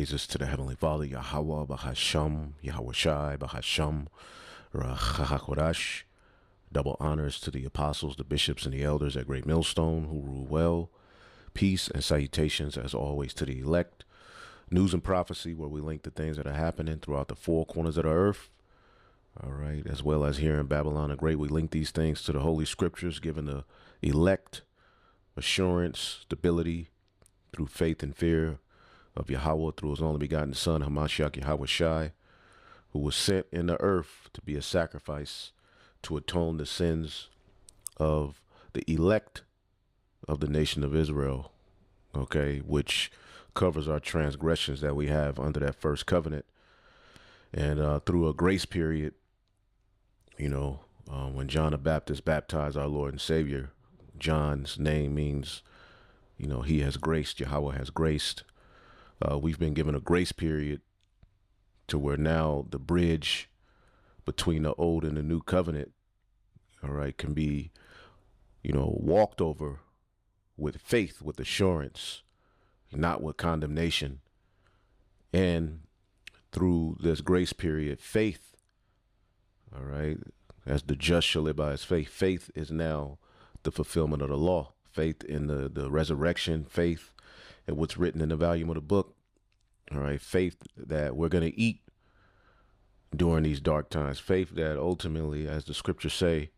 praises to the Heavenly Father, Yahweh, Bahasham, Yahweh Shai, Bahasham, Rachakodash. Double honors to the apostles, the bishops, and the elders at Great Millstone who rule well. Peace and salutations, as always, to the elect. News and prophecy, where we link the things that are happening throughout the four corners of the earth. All right, as well as here in Babylon the Great, we link these things to the Holy Scriptures, giving the elect assurance, stability through faith and fear of Yahweh through his only begotten Son, Hamashiach Yahweh Shai, who was sent in the earth to be a sacrifice to atone the sins of the elect of the nation of Israel, okay, which covers our transgressions that we have under that first covenant. And through a grace period, when John the Baptist baptized our Lord and Savior, John's name means, he has graced, Yahweh has graced. We've been given a grace period to where now the bridge between the old and the new covenant, all right, can be, walked over with faith, with assurance, not with condemnation. And through this grace period, faith, all right, as the just shall live by his faith. Faith is now the fulfillment of the law. Faith in the resurrection, faith in what's written in the volume of the book. All right, faith that we're going to eat during these dark times. Faith that ultimately, as the scriptures say,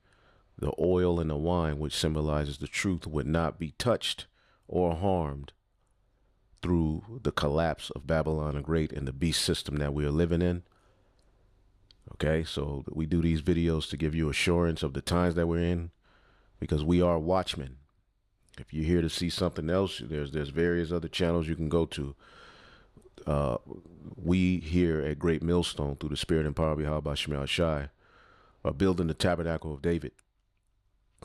the oil and the wine, which symbolizes the truth, would not be touched or harmed through the collapse of Babylon the Great and the beast system that we are living in. Okay, so we do these videos to give you assurance of the times that we're in, because we are watchmen. If you're here to see something else, there's various other channels you can go to. We here at Great Millstone, through the spirit and power of Yahweh Shemel Shai, are building the tabernacle of David.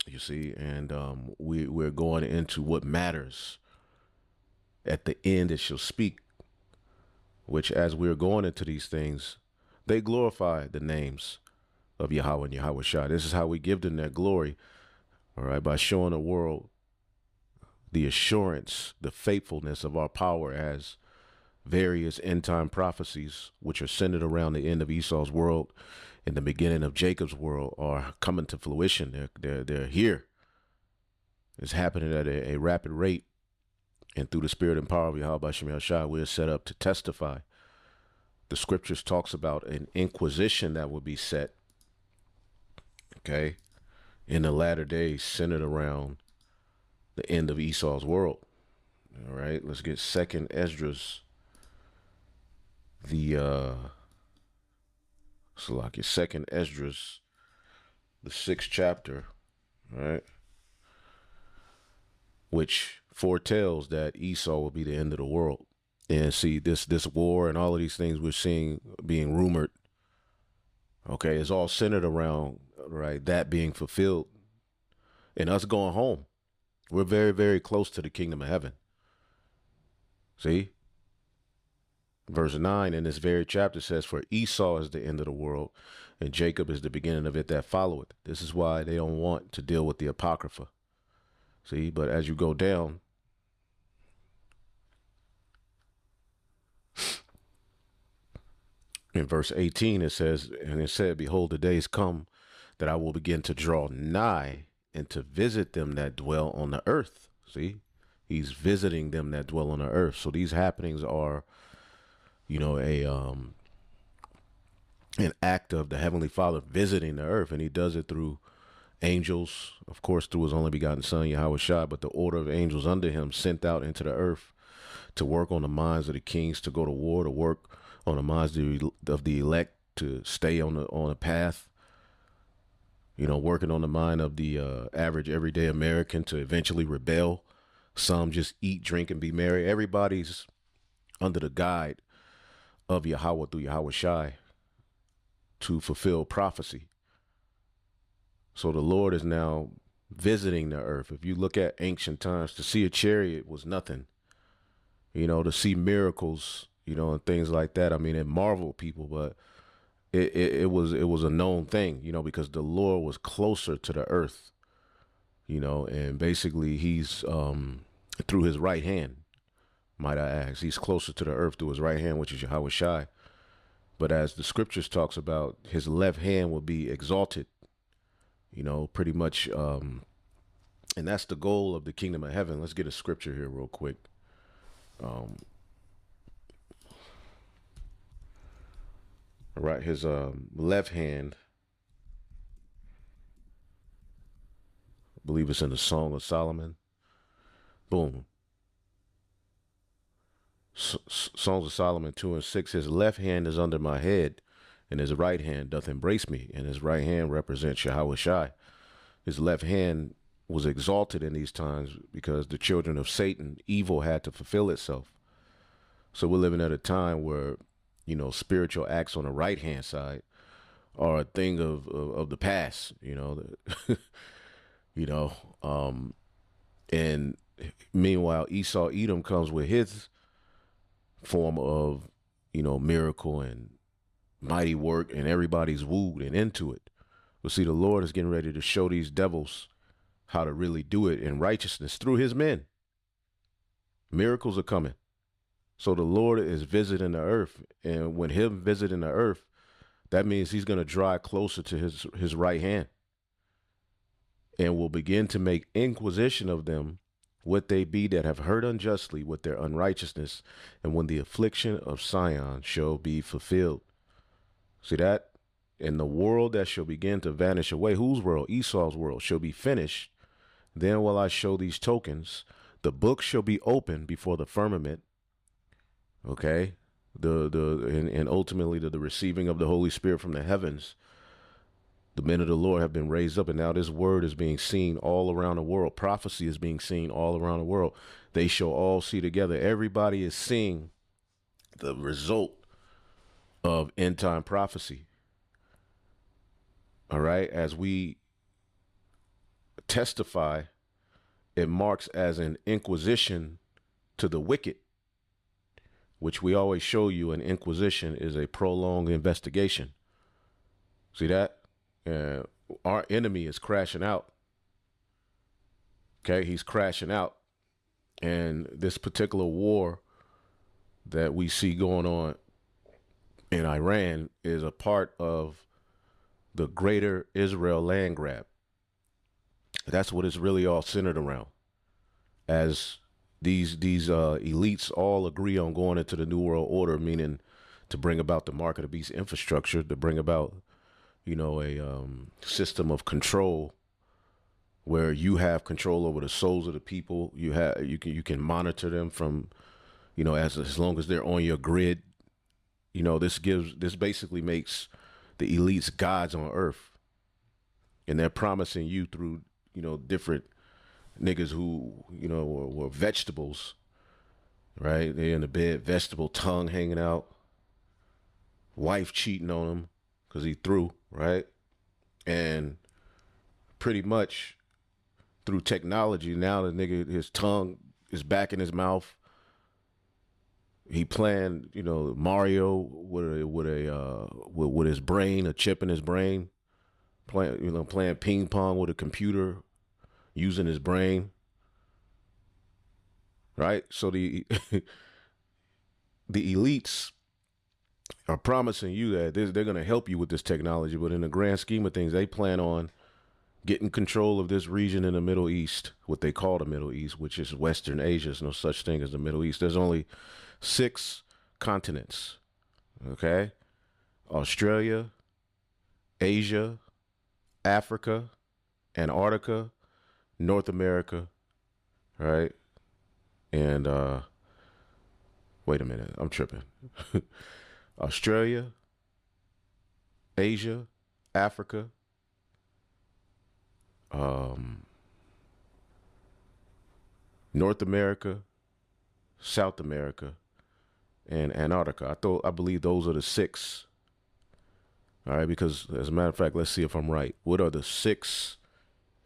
You see, and we're going into what matters. At the end, it shall speak, which as we're going into these things, they glorify the names of Yahweh and Yahweh Shai. This is how we give them their glory, all right, by showing the world the assurance, the faithfulness of our power as various end-time prophecies, which are centered around the end of Esau's world and the beginning of Jacob's world, are coming to fruition. They're here. It's happening at a rapid rate. And through the spirit and power of Yahweh Shemel Shai, we're set up to testify. The scriptures talks about an inquisition that will be set, okay, in the latter days, centered around the end of Esau's world. All right, let's get Second Esdras, Second Esdras, the 6th chapter, all right, which foretells that Esau will be the end of the world. And see, this war and all of these things we're seeing being rumored, okay, is all centered around, right, that being fulfilled and us going home. We're very, very close to the kingdom of heaven. See? Verse 9 in this very chapter says, for Esau is the end of the world, and Jacob is the beginning of it that followeth. This is why they don't want to deal with the Apocrypha. See, but as you go down, in verse 18, it says, and it said, behold, the days come that I will begin to draw nigh and to visit them that dwell on the earth. See, he's visiting them that dwell on the earth. So these happenings are, an act of the Heavenly Father visiting the earth. And he does it through angels, of course, through his only begotten Son, Yahweh Shai, but the order of angels under him sent out into the earth to work on the minds of the kings, to go to war, to work on the minds of the elect, to stay on a path, working on the mind of the average everyday American to eventually rebel. Some just eat, drink, and be merry. Everybody's under the guide of Yahweh through Yahweh Shai to fulfill prophecy. So the Lord is now visiting the earth. If you look at ancient times, to see a chariot was nothing. To see miracles, and things like that. I mean, it marveled people, but it was a known thing, because the Lord was closer to the earth, and basically he's through his right hand, might I ask. He's closer to the earth through his right hand, which is Yahweh Shai. But as the scriptures talks about, his left hand will be exalted, pretty much. And that's the goal of the kingdom of heaven. Let's get a scripture here real quick. All right, his left hand, I believe it's in the Song of Solomon. Boom. Songs of Solomon 2:6. His left hand is under my head, and his right hand doth embrace me. And his right hand represents Yahweh Shai. His left hand was exalted in these times because the children of Satan, evil, had to fulfill itself. So we're living at a time where, spiritual acts on the right hand side are a thing of the past. And meanwhile, Esau Edom comes with his form of, miracle and mighty work, and everybody's wooed and into it. But see, the Lord is getting ready to show these devils how to really do it in righteousness through his men. Miracles are coming. So the Lord is visiting the earth. And when him visiting the earth, that means he's going to draw closer to his right hand and will begin to make inquisition of them, what they be that have hurt unjustly with their unrighteousness, and when the affliction of Sion shall be fulfilled. See that? And the world that shall begin to vanish away, whose world? Esau's world, shall be finished. Then will I show these tokens. The book shall be opened before the firmament. Okay. And ultimately the receiving of the Holy Spirit from the heavens. The men of the Lord have been raised up, and now this word is being seen all around the world. Prophecy is being seen all around the world. They shall all see together. Everybody is seeing the result of end time prophecy. All right. As we testify, it marks as an inquisition to the wicked, which we always show you. An inquisition is a prolonged investigation. See that? Our enemy is crashing out. Okay, he's crashing out. And this particular war that we see going on in Iran is a part of the greater Israel land grab. That's what it's really all centered around. As these elites all agree on going into the New World Order, meaning to bring about the mark of the beast infrastructure, to bring about a system of control where you have control over the souls of the people. You can monitor them from, as long as they're on your grid. This basically makes the elites gods on earth, and they're promising you through different niggas who were vegetables, right? They're in the bed, vegetable tongue hanging out, wife cheating on him because he threw, right? And pretty much through technology, now the nigga, his tongue is back in his mouth. He playing, Mario with his brain, a chip in his brain, playing ping pong with a computer, using his brain, right? So the the elites are promising you that they're going to help you with this technology, but in the grand scheme of things, they plan on getting control of this region in the Middle East, what they call the Middle East, which is Western Asia. There's no such thing as the Middle East. There's only 6 continents, okay? Australia, Asia, Africa, Antarctica, North America, right? And wait a minute, I'm tripping. Australia, Asia, Africa, North America, South America, and Antarctica. I believe those are the 6. All right, because as a matter of fact, let's see if I'm right. What are the 6?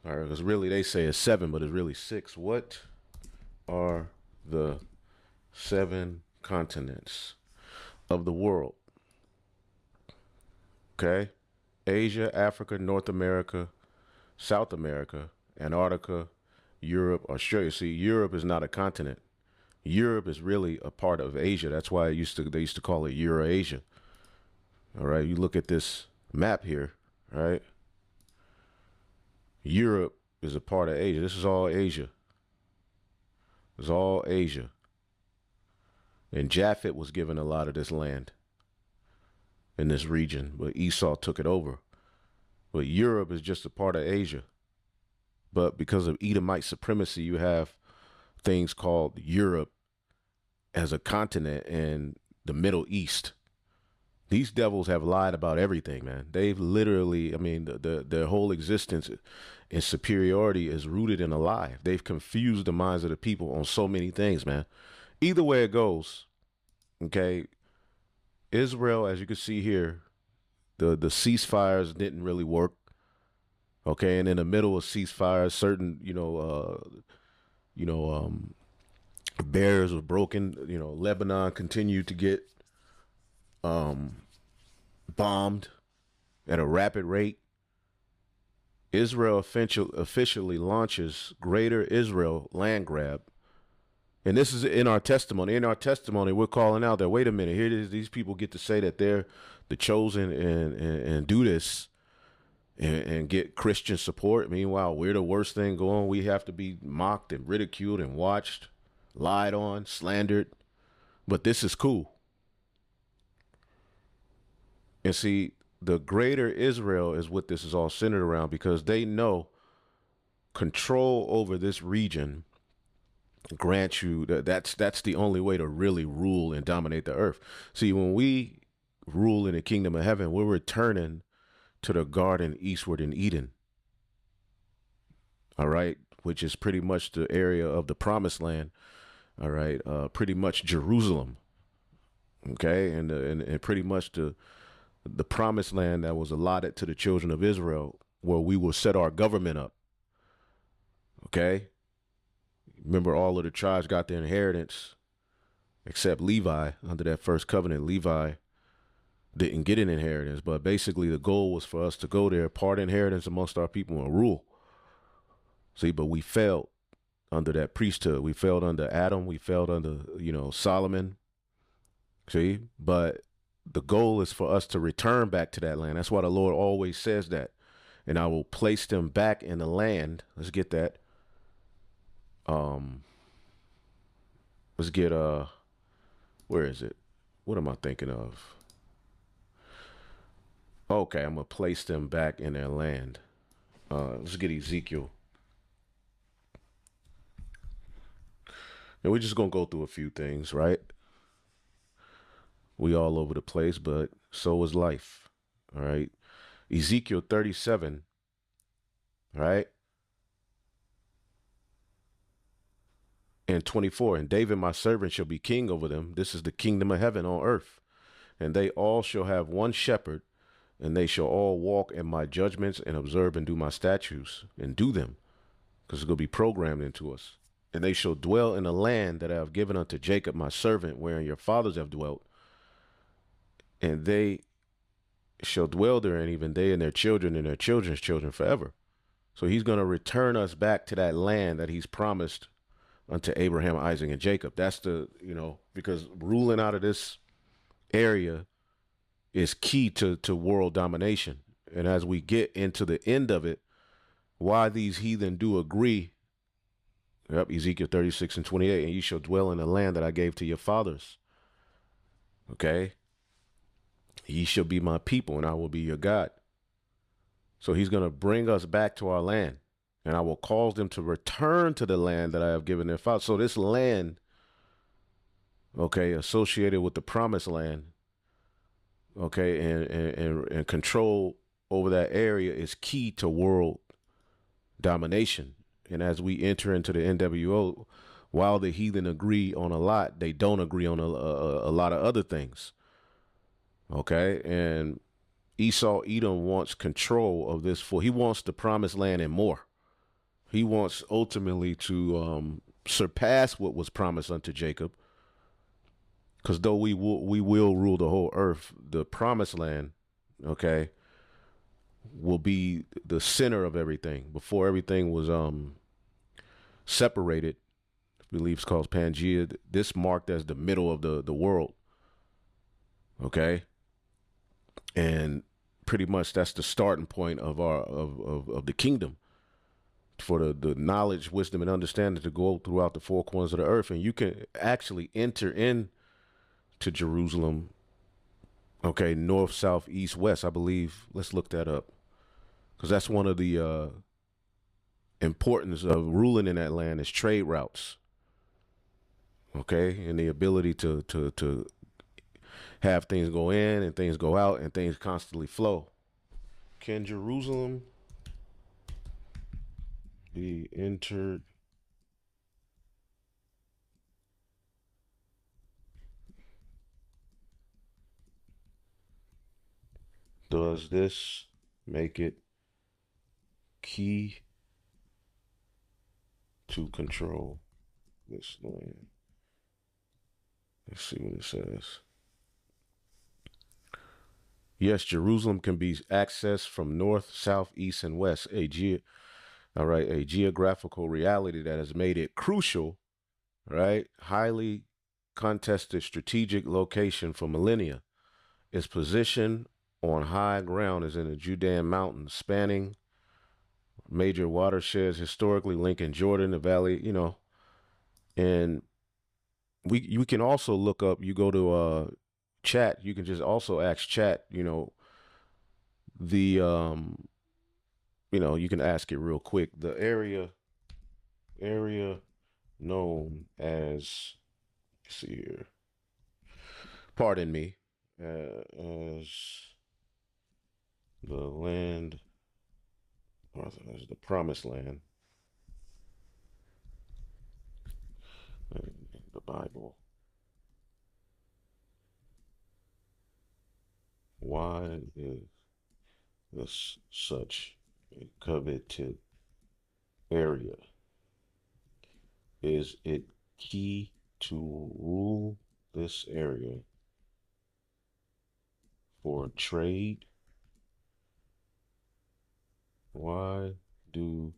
All right, because really they say it's 7, but it's really 6. What are the 7 continents of the world? Okay, Asia, Africa, North America, South America, Antarctica, Europe, Australia. See, Europe is not a continent. Europe is really a part of Asia. That's why they used to call it Eurasia. All right, you look at this map here, right? Europe is a part of Asia. This is all Asia. It's all Asia. And Japhet was given a lot of this land in this region, but Esau took it over. But Europe is just a part of Asia. But because of Edomite supremacy, you have things called Europe as a continent and the Middle East. These devils have lied about everything, man. They've literally, I mean, their whole existence and superiority is rooted in a lie. They've confused the minds of the people on so many things, man. Either way it goes, okay, Israel, as you can see here, the ceasefires didn't really work. Okay, and in the middle of ceasefires, certain, barriers were broken. You know, Lebanon continued to get bombed at a rapid rate. Israel officially launches Greater Israel land grab. And this is in our testimony. In our testimony, we're calling out that, wait a minute, here it is. These people get to say that they're the chosen and do this and get Christian support. Meanwhile, we're the worst thing going. We have to be mocked and ridiculed and watched, lied on, slandered. But this is cool. And see, the Greater Israel is what this is all centered around, because they know control over this region grants you that's the only way to really rule and dominate the earth. See, when we rule in the kingdom of heaven, we're returning to the garden eastward in Eden. All right, which is pretty much the area of the promised land. All right, pretty much Jerusalem. Okay, and pretty much the promised land that was allotted to the children of Israel, where we will set our government up. Okay. Remember, all of the tribes got their inheritance except Levi. Under that first covenant, Levi didn't get an inheritance, but basically the goal was for us to go there, part inheritance amongst our people, and rule. See, but we failed under that priesthood. We failed under Adam. We failed under, Solomon. See, but the goal is for us to return back to that land. That's why the Lord always says that. And I will place them back in the land. Let's get that. Let's get, where is it? What am I thinking of? Okay, I'm going to place them back in their land. Let's get Ezekiel. And we're just going to go through a few things, right? We all over the place, but so is life. All right. Ezekiel 37. Right. And 24. And David, my servant, shall be king over them. This is the kingdom of heaven on earth. And they all shall have one shepherd, and they shall all walk in my judgments and observe and do my statutes and do them, because it's going to be programmed into us. And they shall dwell in the land that I have given unto Jacob, my servant, wherein your fathers have dwelt. And they shall dwell there, and even they and their children and their children's children forever. So he's going to return us back to that land that he's promised unto Abraham, Isaac, and Jacob. That's the, because ruling out of this area is key to world domination. And as we get into the end of it, why these heathen do agree, yep, Ezekiel 36 and 28, and ye shall dwell in the land that I gave to your fathers. Okay. Ye shall be my people, and I will be your God. So he's going to bring us back to our land, and I will cause them to return to the land that I have given their fathers. So this land, okay, associated with the promised land, okay, and control over that area is key to world domination. And as we enter into the NWO, while the heathen agree on a lot, they don't agree on a lot of other things. Okay, and Esau, Edom wants control of this. He wants the promised land and more. He wants ultimately to surpass what was promised unto Jacob. Because though we will rule the whole earth, the promised land, okay, will be the center of everything. Before everything was separated believe it's called Pangea. This marked as the middle of the world. Okay, and pretty much that's the starting point of our of the kingdom for the knowledge, wisdom, and understanding to go throughout the four corners of the earth, and you can actually enter in to Jerusalem. Okay, north, south, east, west. I believe. Let's look that up because that's one of the importance of ruling in that land is trade routes. Okay, and the ability to have things go in and things go out and things constantly flow. Can Jerusalem be entered? Does this make it key to control this land? Let's see what it says. Yes, Jerusalem can be accessed from north, south, east, and west. A geographical reality that has made it crucial, right? Highly contested strategic location for millennia. Its position on high ground is in the Judean mountains, spanning major watersheds, historically linking Jordan, the valley, and we can also look up, you go to chat, you can just also ask chat, the you can ask it real quick. The area known as, let's see here, pardon me, as the land, or as the promised land, in the Bible. Why is this such a coveted area? Is it key to rule this area for trade? Why do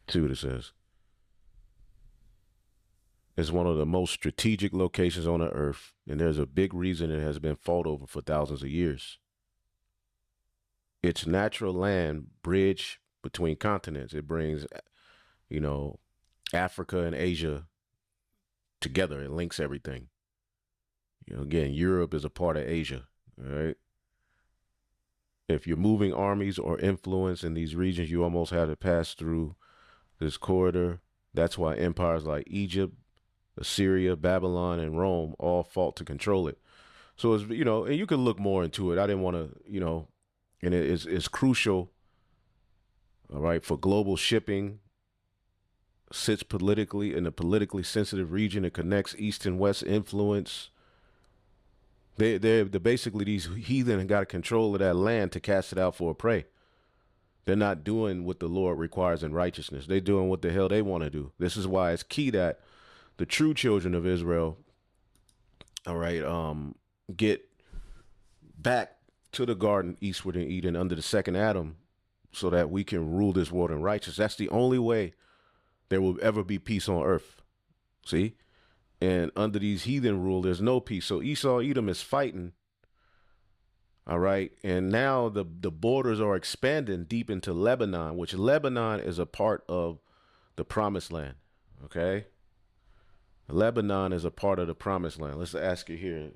see what it says? It's one of the most strategic locations on the earth, and there's a big reason it has been fought over for thousands of years. Its natural land bridge between continents. It brings, you know, Africa and Asia together. It links everything. Again, Europe is a part of Asia, all right? If you're moving armies or influence in these regions, you almost have to pass through this corridor. That's why empires like Egypt, Assyria, Babylon, and Rome all fought to control it. So it's, and you can look more into it. I didn't want to, and it's crucial, all right, for global shipping. Sits politically in a politically sensitive region. It connects East and West influence. They're basically, these heathen got control of that land to cast it out for a prey. They're not doing what the Lord requires in righteousness. They're doing what the hell they want to do. This is why it's key that the true children of Israel, all right, get back to the garden eastward in Eden under the second Adam so that we can rule this world in righteousness. That's the only way there will ever be peace on earth. See? And under these heathen rule, there's no peace. So Esau, Edom is fighting. All right. And now the borders are expanding deep into Lebanon, which Lebanon is a part of the promised land. Okay. Lebanon is a part of the promised land. Let's ask you here.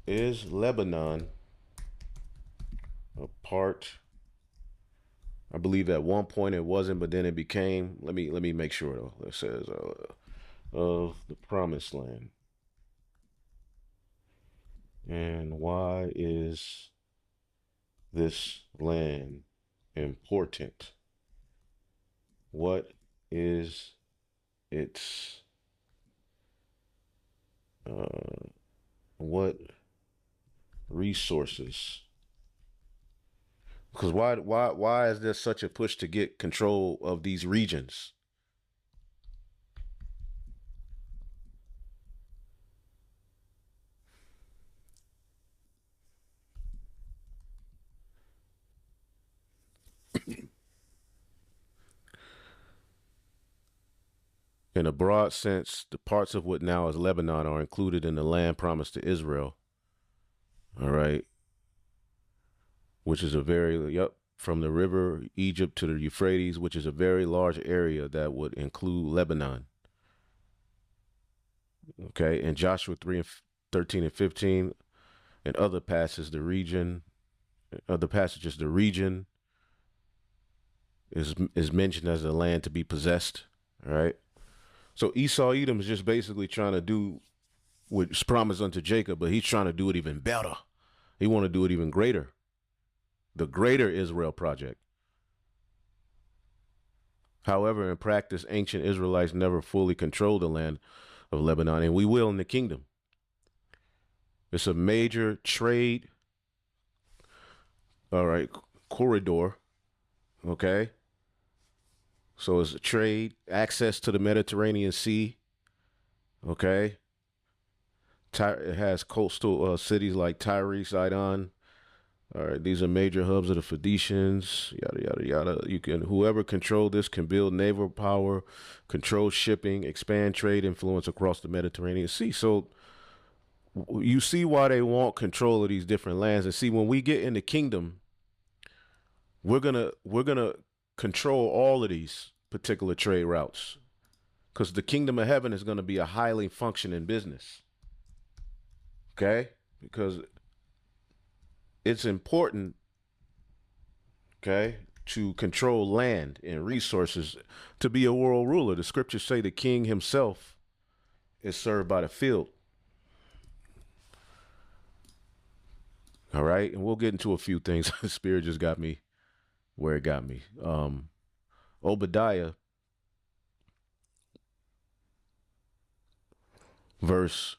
Is Lebanon a part? I believe at one point it wasn't, but then it became. Let me make sure though. It says of the promised land. And why is this land important? What is its what resources? Because why is there such a push to get control of these regions? In a broad sense, the parts of what now is Lebanon are included in the land promised to Israel. All right. Which is a very, from the river Egypt to the Euphrates, which is a very large area that would include Lebanon. Okay. In Joshua 3 and 13 and 15 and other passages, the region is mentioned as the land to be possessed. All right. So Esau Edom is just basically trying to do what's promised unto Jacob, but he's trying to do it even better. He want to do it even greater. The greater Israel project. However, in practice, ancient Israelites never fully controlled the land of Lebanon, and we will in the kingdom. It's a major trade, all right, corridor, okay? So it's a trade, access to the Mediterranean Sea, okay? It has coastal cities like Tyre, Sidon. All right, these are major hubs of the Phoenicians, yada, yada, yada. Whoever controlled this can build naval power, control shipping, expand trade influence across the Mediterranean Sea. So you see why they want control of these different lands. And see, when we get in the kingdom, we're gonna control all of these particular trade routes, because the kingdom of heaven is going to be a highly functioning business. Okay, because it's important, okay, to control land and resources to be a world ruler. The scriptures say the king himself is served by the field. All right, and we'll get into a few things. The Spirit just got me where it got me. Obadiah, verse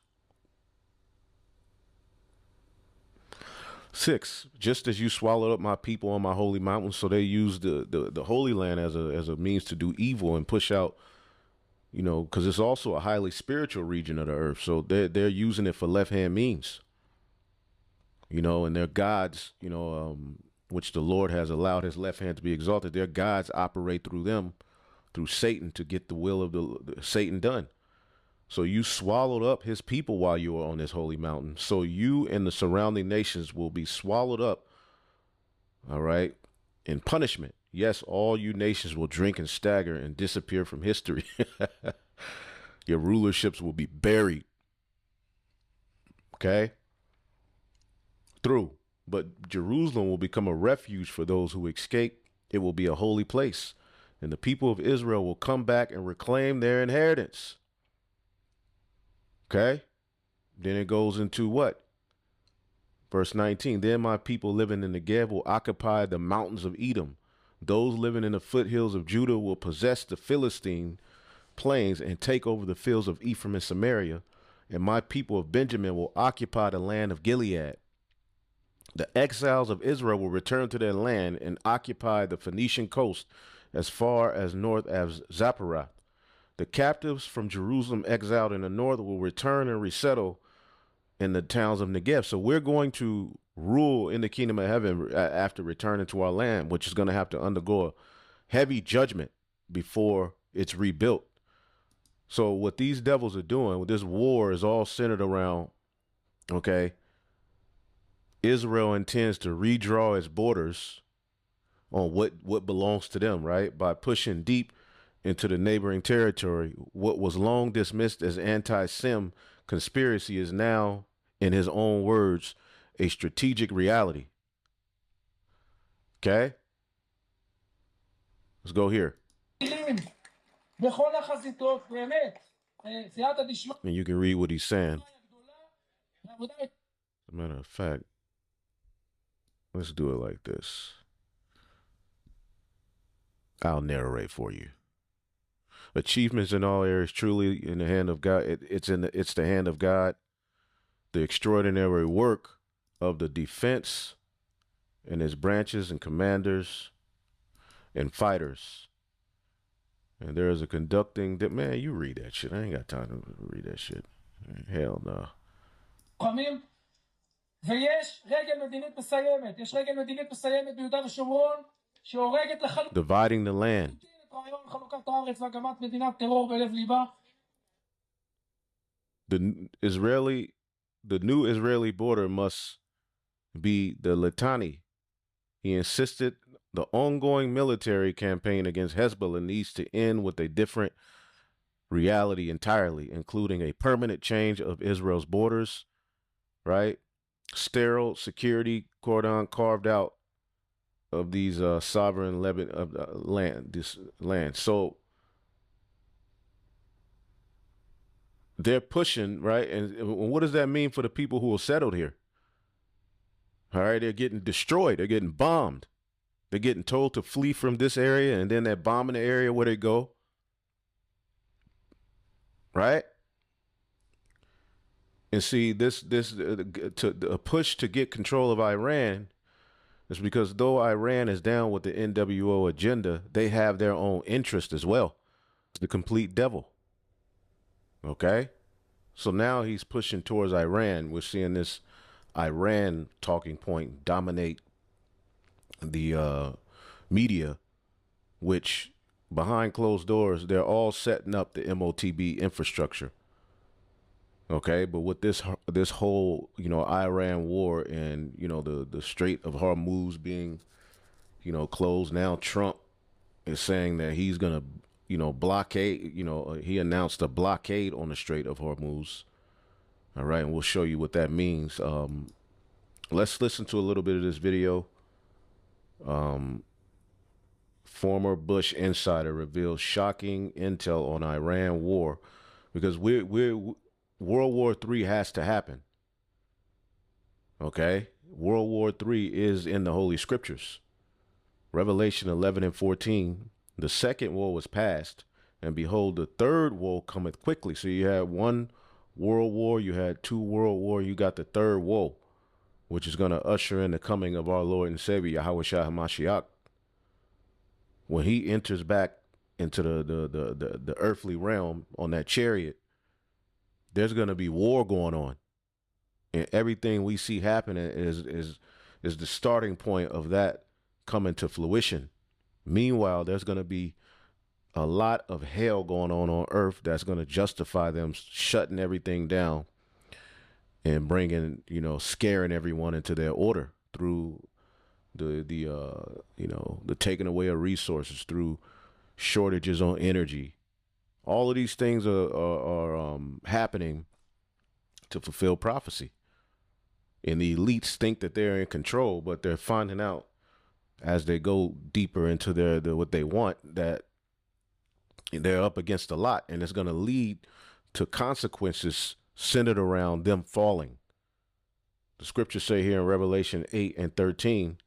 6, just as you swallowed up my people on my holy mountain. So they used the Holy Land as a means to do evil and push out, because it's also a highly spiritual region of the earth. So they're using it for left-hand means, and their gods, which the Lord has allowed his left hand to be exalted. Their gods operate through them, through Satan, to get the will of the Satan done. So you swallowed up his people while you were on this holy mountain. So you and the surrounding nations will be swallowed up, all right, in punishment. Yes, all you nations will drink and stagger and disappear from history. Your rulerships will be buried. Okay? But Jerusalem will become a refuge for those who escape. It will be a holy place, and the people of Israel will come back and reclaim their inheritance. Okay? Then it goes into what? Verse 19, then my people living in the Negev will occupy the mountains of Edom. Those living in the foothills of Judah will possess the Philistine plains and take over the fields of Ephraim and Samaria. And my people of Benjamin will occupy the land of Gilead. The exiles of Israel will return to their land and occupy the Phoenician coast as far as north as Zaporath. The captives from Jerusalem exiled in the north will return and resettle in the towns of Negev. So we're going to rule in the kingdom of heaven after returning to our land, which is going to have to undergo a heavy judgment before it's rebuilt. So what these devils are doing, this war is all centered around, okay, Israel intends to redraw its borders on what belongs to them, right? By pushing deep into the neighboring territory. What was long dismissed as anti-Sem conspiracy is now, in his own words, a strategic reality. Okay? Let's go here. And you can read what he's saying. As a matter of fact, let's do it like this. I'll narrate for you. Achievements in all areas truly in the hand of God. It's the hand of God. The extraordinary work of the defense and its branches and commanders and fighters. And there is a conducting that, man, you read that shit. I ain't got time to read that shit. Hell no. Dividing the land. The new Israeli border must be the Litani. He insisted the ongoing military campaign against Hezbollah needs to end with a different reality entirely, including a permanent change of Israel's borders, right? Sterile security cordon carved out of these sovereign this land. So they're pushing, right? And what does that mean for the people who are settled here? All right, they're getting destroyed. They're getting bombed. They're getting told to flee from this area, and then they're bombing the area where they go. Right? And see, this a push to get control of Iran is because though Iran is down with the NWO agenda, they have their own interest as well. It's the complete devil. Okay? So now he's pushing towards Iran. We're seeing this Iran talking point dominate the media, which behind closed doors, they're all setting up the MOTB infrastructure. Okay, but with this whole Iran war and the Strait of Hormuz being closed now, Trump is saying that he's gonna blockade. He announced a blockade on the Strait of Hormuz. All right, and we'll show you what that means. Let's listen to a little bit of this video. Former Bush insider reveals shocking intel on Iran war, because World War III has to happen. Okay? World War III is in the Holy Scriptures. Revelation 11 and 14, the second woe was past, and behold, the third woe cometh quickly. So you had one world war, you had two world war, you got the third woe, which is going to usher in the coming of our Lord and Savior, Yahweh Shah HaMashiach. When he enters back into the earthly realm on that chariot, there's going to be war going on, and everything we see happening is the starting point of that coming to fruition. Meanwhile, there's going to be a lot of hell going on earth that's going to justify them shutting everything down and bringing, scaring everyone into their order through the taking away of resources, through shortages on energy. All of these things are happening to fulfill prophecy. And the elites think that they're in control, but they're finding out as they go deeper into their what they want that they're up against a lot, and it's going to lead to consequences centered around them falling. The scriptures say here in Revelation 8 and 13,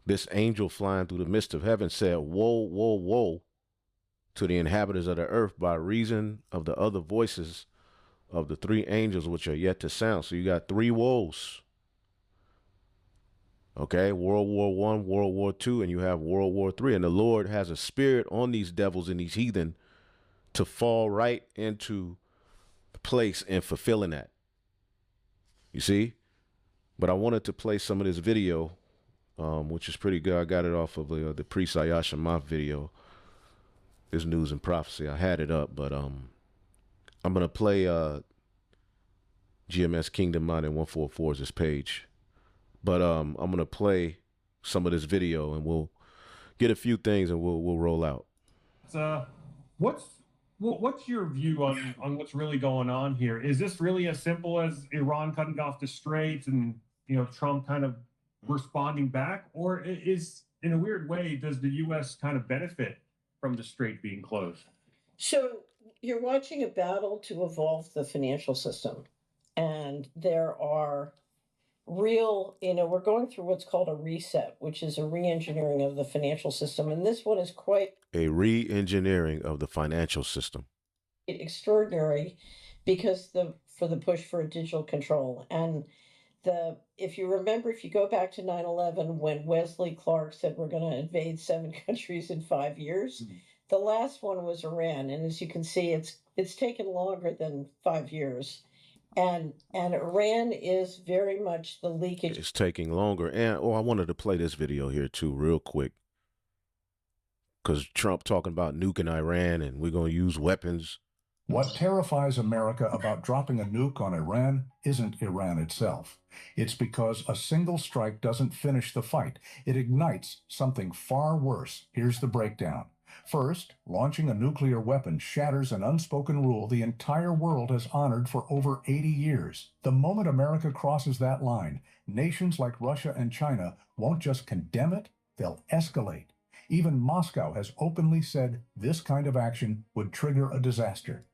this angel flying through the midst of heaven said, "Woe, woe, woe to the inhabitants of the earth by reason of the other voices of the three angels which are yet to sound." So you got three woes. Okay, World War I, World War II, and you have World War III. And the Lord has a spirit on these devils and these heathen to fall right into place in fulfilling that. You see? But I wanted to play some of this video, which is pretty good. I got it off of the Priest Ayashima video. This News and Prophecy. I had it up, but I'm gonna play GMS Kingdom Minded 144 is this page. But I'm gonna play some of this video, and we'll get a few things, and we'll roll out. What's your view on what's really going on here? Is this really as simple as Iran cutting off the straits and Trump kind of responding back, or is, in a weird way, does the U.S. kind of benefit from the strait being closed? So you're watching a battle to evolve the financial system, and there are real, we're going through what's called a reset, which is a re-engineering of the financial system. And this one is quite a re-engineering of the financial system. Extraordinary, because for the push for a digital control. And if you remember, if you go back to 9/11, when Wesley Clark said we're going to invade 7 countries in 5 years, the last one was Iran. And as you can see, it's taken longer than 5 years. And Iran is very much the leakage. It's taking longer. And I wanted to play this video here too, real quick. because Trump talking about nuking Iran and we're going to use weapons. What terrifies America about dropping a nuke on Iran isn't Iran itself. It's because a single strike doesn't finish the fight. It ignites something far worse. Here's the breakdown. First, launching a nuclear weapon shatters an unspoken rule the entire world has honored for over 80 years. The moment America crosses that line, nations like Russia and China won't just condemn it, they'll escalate. Even Moscow has openly said this kind of action would trigger a disaster.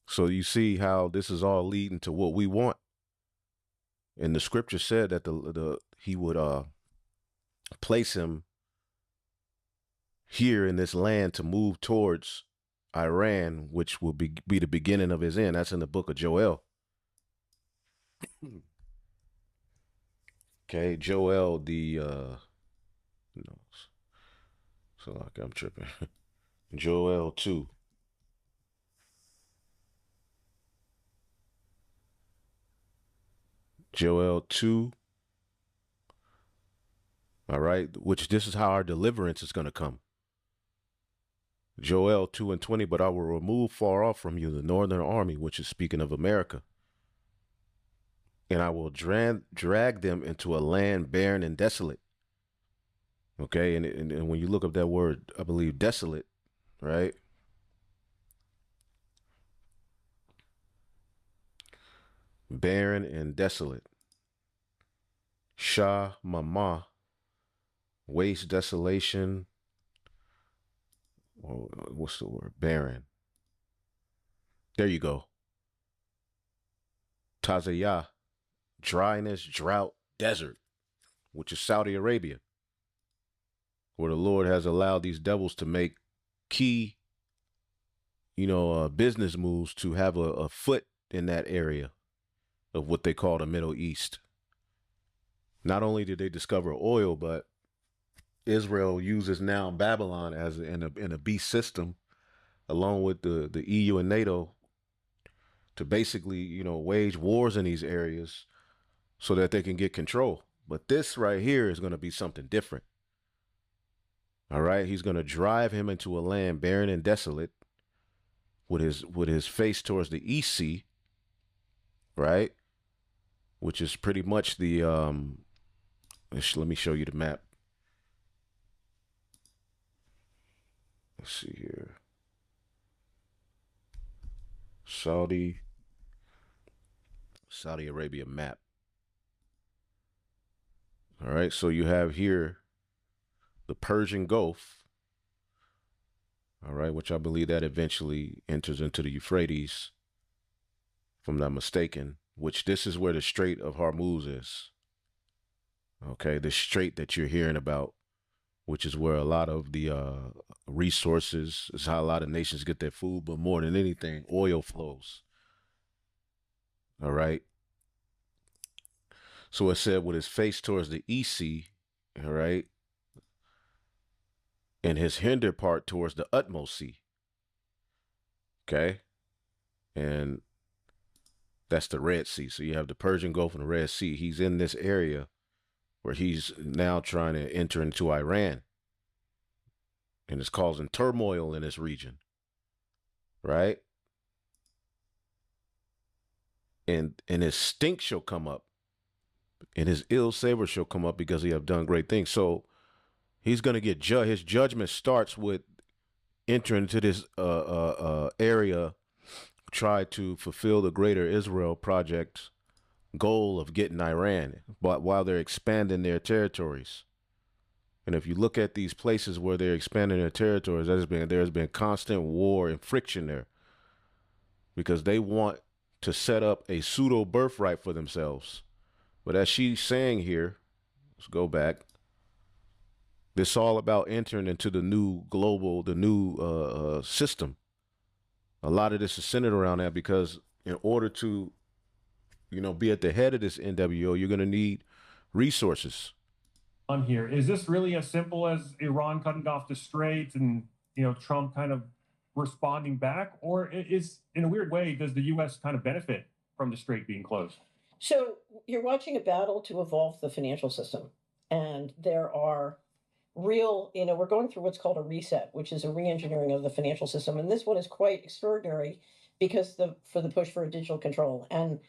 So you see how this is all leading to what we want. And the scripture said that he would place him here in this land to move towards Iran, which will be the beginning of his end. That's in the book of Joel. Okay, Joel so like I'm tripping. Joel 2. Joel 2. All right, which this is how our deliverance is going to come. Joel 2:20, but I will remove far off from you the northern army, which is speaking of America. And I will drag them into a land barren and desolate. Okay, and when you look up that word, I believe desolate, right? Barren and desolate. Shah Mama, waste, desolation. What's the word? Barren. There you go. Tazayah, dryness, drought, desert, which is Saudi Arabia, where the Lord has allowed these devils to make key, business moves to have a foot in that area of what they call the Middle East. Not only did they discover oil, but Israel uses now Babylon as in a beast system, along with the EU and NATO, to basically, wage wars in these areas so that they can get control. But this right here is going to be something different. All right, he's going to drive him into a land barren and desolate, with his face towards the East Sea, right? Which is pretty much the let me show you the map. Let's see here. Saudi Arabia map. All right, so you have here the Persian Gulf. All right, which I believe that eventually enters into the Euphrates, if I'm not mistaken, which this is where the Strait of Hormuz is. Okay, the strait that you're hearing about, which is where a lot of the resources, is how a lot of nations get their food, but more than anything, oil flows. All right. So it said with his face towards the East Sea, all right, and his hinder part towards the utmost sea. Okay. And that's the Red Sea. So you have the Persian Gulf and the Red Sea. He's in this area where he's now trying to enter into Iran. And it's causing turmoil in this region. Right? And his stink shall come up, and his ill savor shall come up, because he have done great things. So he's going to get judged. His judgment starts with entering into this area, try to fulfill the Greater Israel Project goal of getting Iran, but while they're expanding their territories. And if you look at these places where they're expanding their territories, there's been constant war and friction there, because they want to set up a pseudo birthright for themselves. But as she's saying here, let's go back. This is all about entering into the new global, the new system. A lot of this is centered around that, because in order to, be at the head of this NWO, you're going to need resources. On here, is this really as simple as Iran cutting off the Straits and Trump kind of responding back, or is, in a weird way, does the U.S. kind of benefit from the Strait being closed? So you're watching a battle to evolve the financial system, and there are real, we're going through what's called a reset, which is a re-engineering of the financial system. And this one is quite extraordinary because for the push for a digital control. And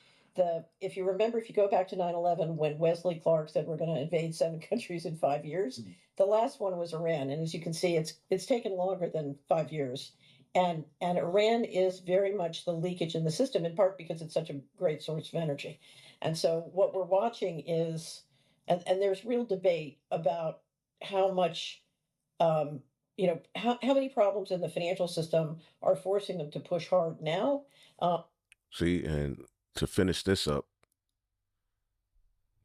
if you remember, if you go back to 9/11, when Wesley Clark said we're going to invade 7 countries in 5 years, the last one was Iran. And as you can see, it's taken longer than 5 years. And Iran is very much the leakage in the system, in part because it's such a great source of energy. And so what we're watching is, and there's real debate about how much, how many problems in the financial system are forcing them to push hard now. See, and to finish this up,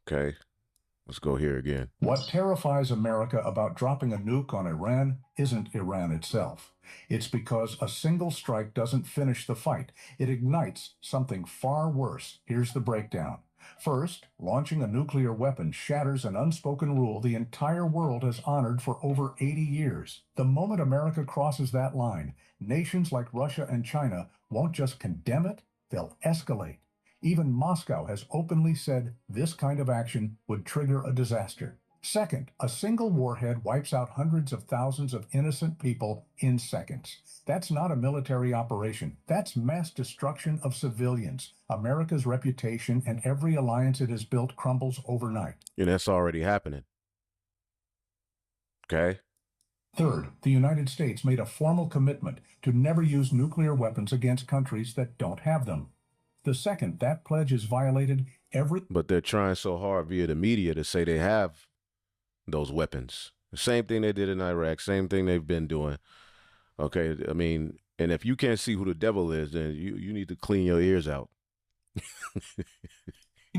okay, let's go here again. What terrifies America about dropping a nuke on Iran isn't Iran itself. It's because a single strike doesn't finish the fight. It ignites something far worse. Here's the breakdown. First, launching a nuclear weapon shatters an unspoken rule the entire world has honored for over 80 years. The moment America crosses that line, nations like Russia and China won't just condemn it, they'll escalate. Even Moscow has openly said this kind of action would trigger a disaster. Second, a single warhead wipes out hundreds of thousands of innocent people in seconds. That's not a military operation. That's mass destruction of civilians. America's reputation and every alliance it has built crumbles overnight. And that's already happening. Okay? Third, the United States made a formal commitment to never use nuclear weapons against countries that don't have them. The second that pledge is violated, But they're trying so hard via the media to say they have those weapons. The same thing they did in Iraq, same thing they've been doing. Okay, I mean, and if you can't see who the devil is, then you need to clean your ears out.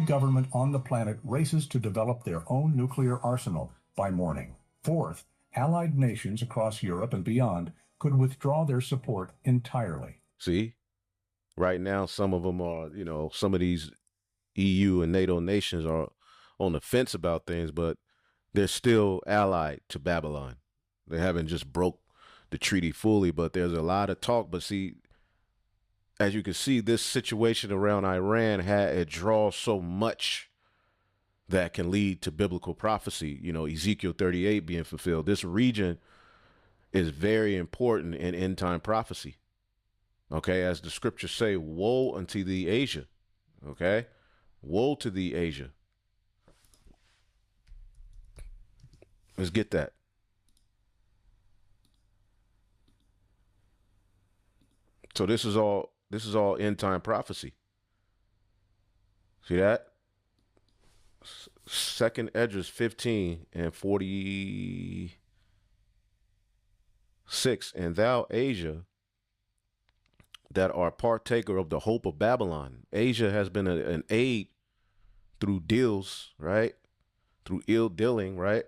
government on the planet races to develop their own nuclear arsenal by morning. Fourth, allied nations across Europe and beyond could withdraw their support entirely. See, right now, some of them are, some of these EU and NATO nations are on the fence about things, but they're still allied to Babylon. They haven't just broke the treaty fully, but there's a lot of talk. But see, as you can see, this situation around Iran it draws so much that can lead to biblical prophecy. Ezekiel 38 being fulfilled. This region is very important in end time prophecy. Okay, as the scriptures say, woe unto thee, Asia. Okay, woe to thee, Asia. Let's get that. So this is all end time prophecy. See that? Second Esdras 15 and 46. And thou, Asia, that are partaker of the hope of Babylon. Asia has been an aid through deals, right? Through ill dealing, right?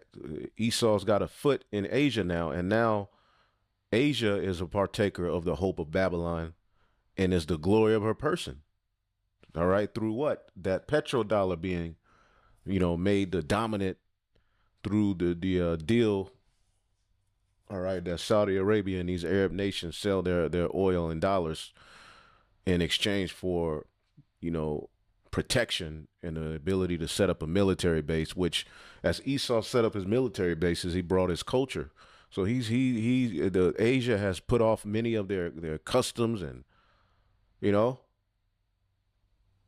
Esau's got a foot in Asia now, and now Asia is a partaker of the hope of Babylon and is the glory of her person. All right, through what? That petrodollar being, made the dominant through the deal. All right, that Saudi Arabia and these Arab nations sell their oil in dollars in exchange for, protection and the ability to set up a military base, which as Esau set up his military bases, he brought his culture. So the Asia has put off many of their customs and,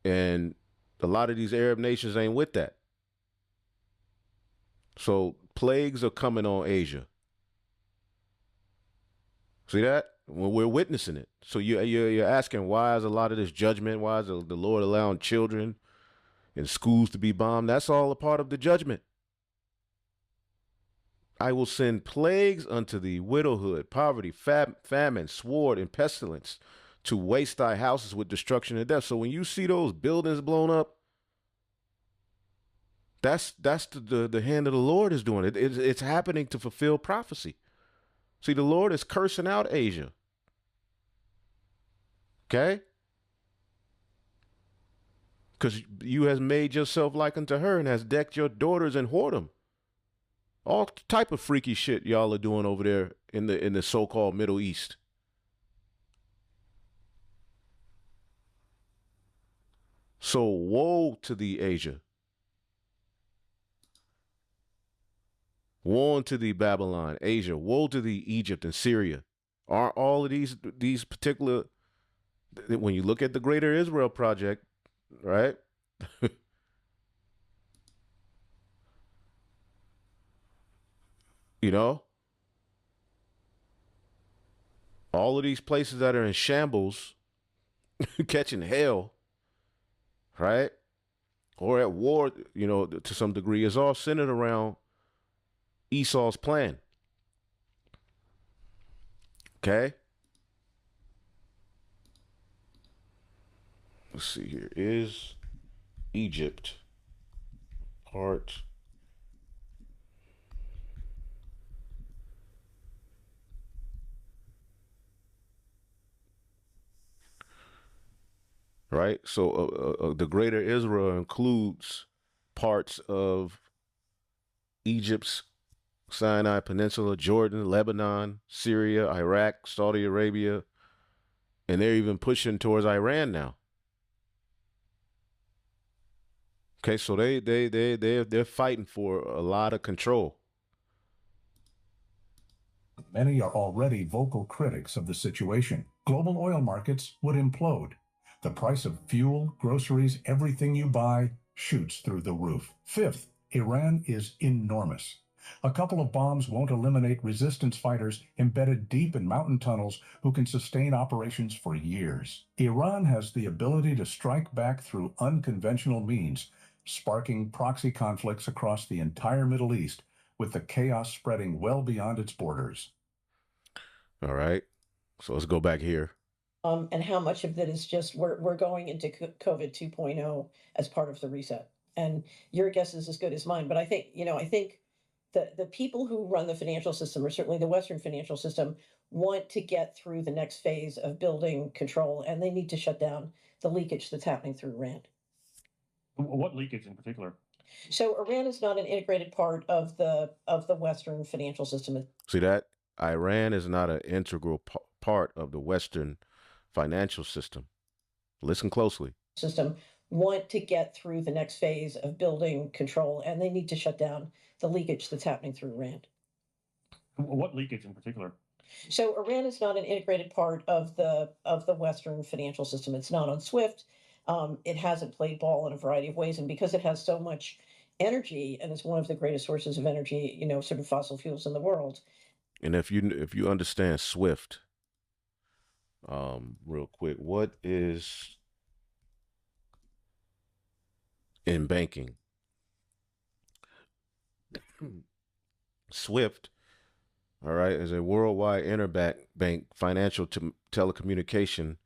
and a lot of these Arab nations ain't with that. So plagues are coming on Asia. See that? Well, we're witnessing it. So you're asking, why is a lot of this judgment? Why is the Lord allowing children in schools to be bombed? That's all a part of the judgment. I will send plagues unto thee, widowhood, poverty, famine, sword, and pestilence, to waste thy houses with destruction and death. So when you see those buildings blown up, that's the hand of the Lord is doing it. It's happening to fulfill prophecy. See, the Lord is cursing out Asia. Okay? Because you has made yourself like unto her and has decked your daughters in whoredom. All type of freaky shit y'all are doing over there in the so-called Middle East. So woe to thee, Asia. Woe unto thee, Babylon, Asia. Woe to thee, Egypt and Syria. Are all of these particular, when you look at the Greater Israel Project, right? You know, all of these places that are in shambles, catching hell, right? Or at war, you know, to some degree, is all centered around Esau's plan. Okay? Let's see here. Is Egypt part right? So the Greater Israel includes parts of Egypt's Sinai Peninsula, Jordan, Lebanon, Syria, Iraq, Saudi Arabia, and they're even pushing towards Iran now. Okay, so they're fighting for a lot of control. Many are already vocal critics of the situation. Global oil markets would implode. The price of fuel, groceries, everything you buy shoots through the roof. Fifth, Iran is enormous. A couple of bombs won't eliminate resistance fighters embedded deep in mountain tunnels who can sustain operations for years. Iran has the ability to strike back through unconventional means, sparking proxy conflicts across the entire Middle East, with the chaos spreading well beyond its borders. All right. So let's go back here. And how much of that is just we're going into COVID 2.0 as part of the reset. And your guess is as good as mine. But I think, I think the people who run the financial system, or certainly the Western financial system, want to get through the next phase of building control, and they need to shut down the leakage that's happening through Iran. What leakage in particular? So Iran is not an integrated part of the Western financial system. See that? Iran is not an integral part of the Western financial system. Listen closely. System want to get through the next phase of building control, and they need to shut down the leakage that's happening through Iran. What leakage in particular? So Iran is not an integrated part of the Western financial system. It's not on SWIFT. It hasn't played ball in a variety of ways, and because it has so much energy and is one of the greatest sources of energy, sort of fossil fuels in the world. And if you understand SWIFT, real quick, what is in banking? SWIFT, all right, is a worldwide interbank financial telecommunication,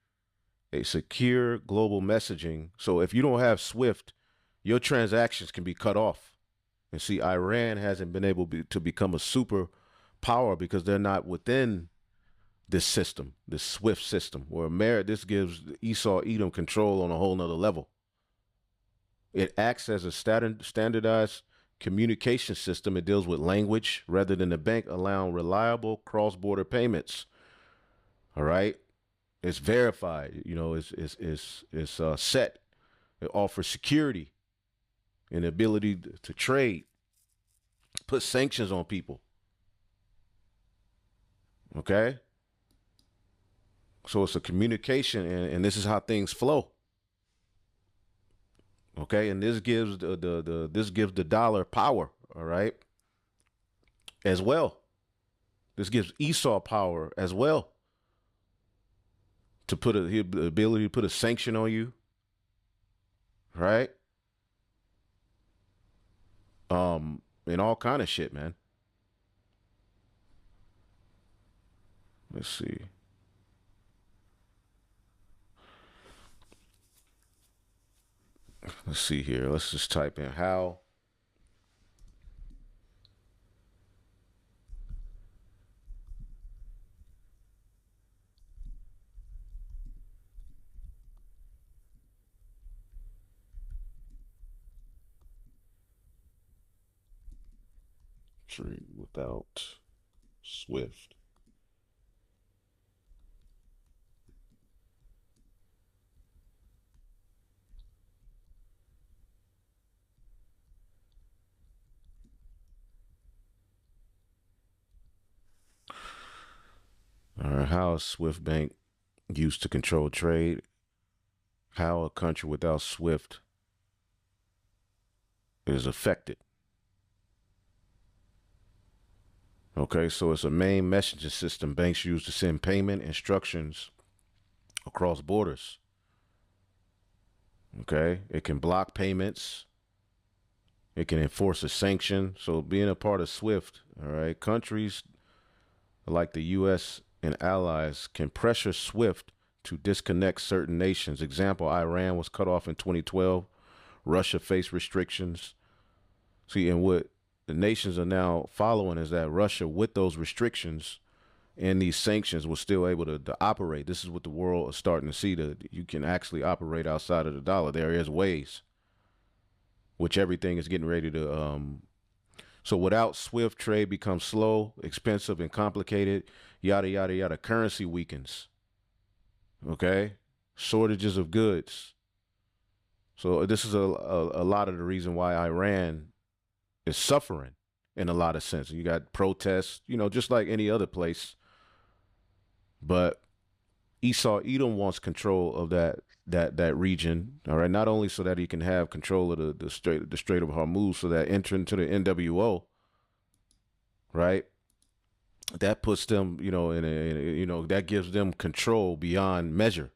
a secure global messaging. So if you don't have SWIFT, your transactions can be cut off. And see, Iran hasn't been able to become a super power because they're not within this system, this SWIFT system, where this gives Esau Edom control on a whole nother level. It acts as a standardized communication system. It deals with language rather than the bank allowing reliable cross-border payments. All right, it's verified. It's set. It offers security and the ability to trade, put sanctions on people. Okay. So it's a communication, and this is how things flow. Okay, and this gives the dollar power. All right, as well. This gives Esau power as well to put the ability to put a sanction on you. Right. And all kind of shit, man. Let's see. Let's see here. Let's just type in how trade without SWIFT. All right, how is SWIFT Bank used to control trade? How a country without SWIFT is affected. Okay, so it's a main messaging system banks use to send payment instructions across borders. Okay, it can block payments. It can enforce a sanction. So being a part of SWIFT, all right, countries like the U.S. and allies can pressure SWIFT to disconnect certain nations. Example, Iran was cut off in 2012. Russia faced restrictions. See, and what the nations are now following is that Russia, with those restrictions and these sanctions, was still able to operate. This is what the world is starting to see, that you can actually operate outside of the dollar. There is ways, which everything is getting ready to. So without SWIFT, trade becomes slow, expensive, and complicated. Yada, yada, yada. Currency weakens. Okay? Shortages of goods. So this is a lot of the reason why Iran is suffering in a lot of sense. You got protests, you know, just like any other place. But Esau Edom wants control of that region, all right. Not only so that he can have control of the Strait of Hormuz, so that entering into the NWO, right? That puts them, you know, that gives them control beyond measure.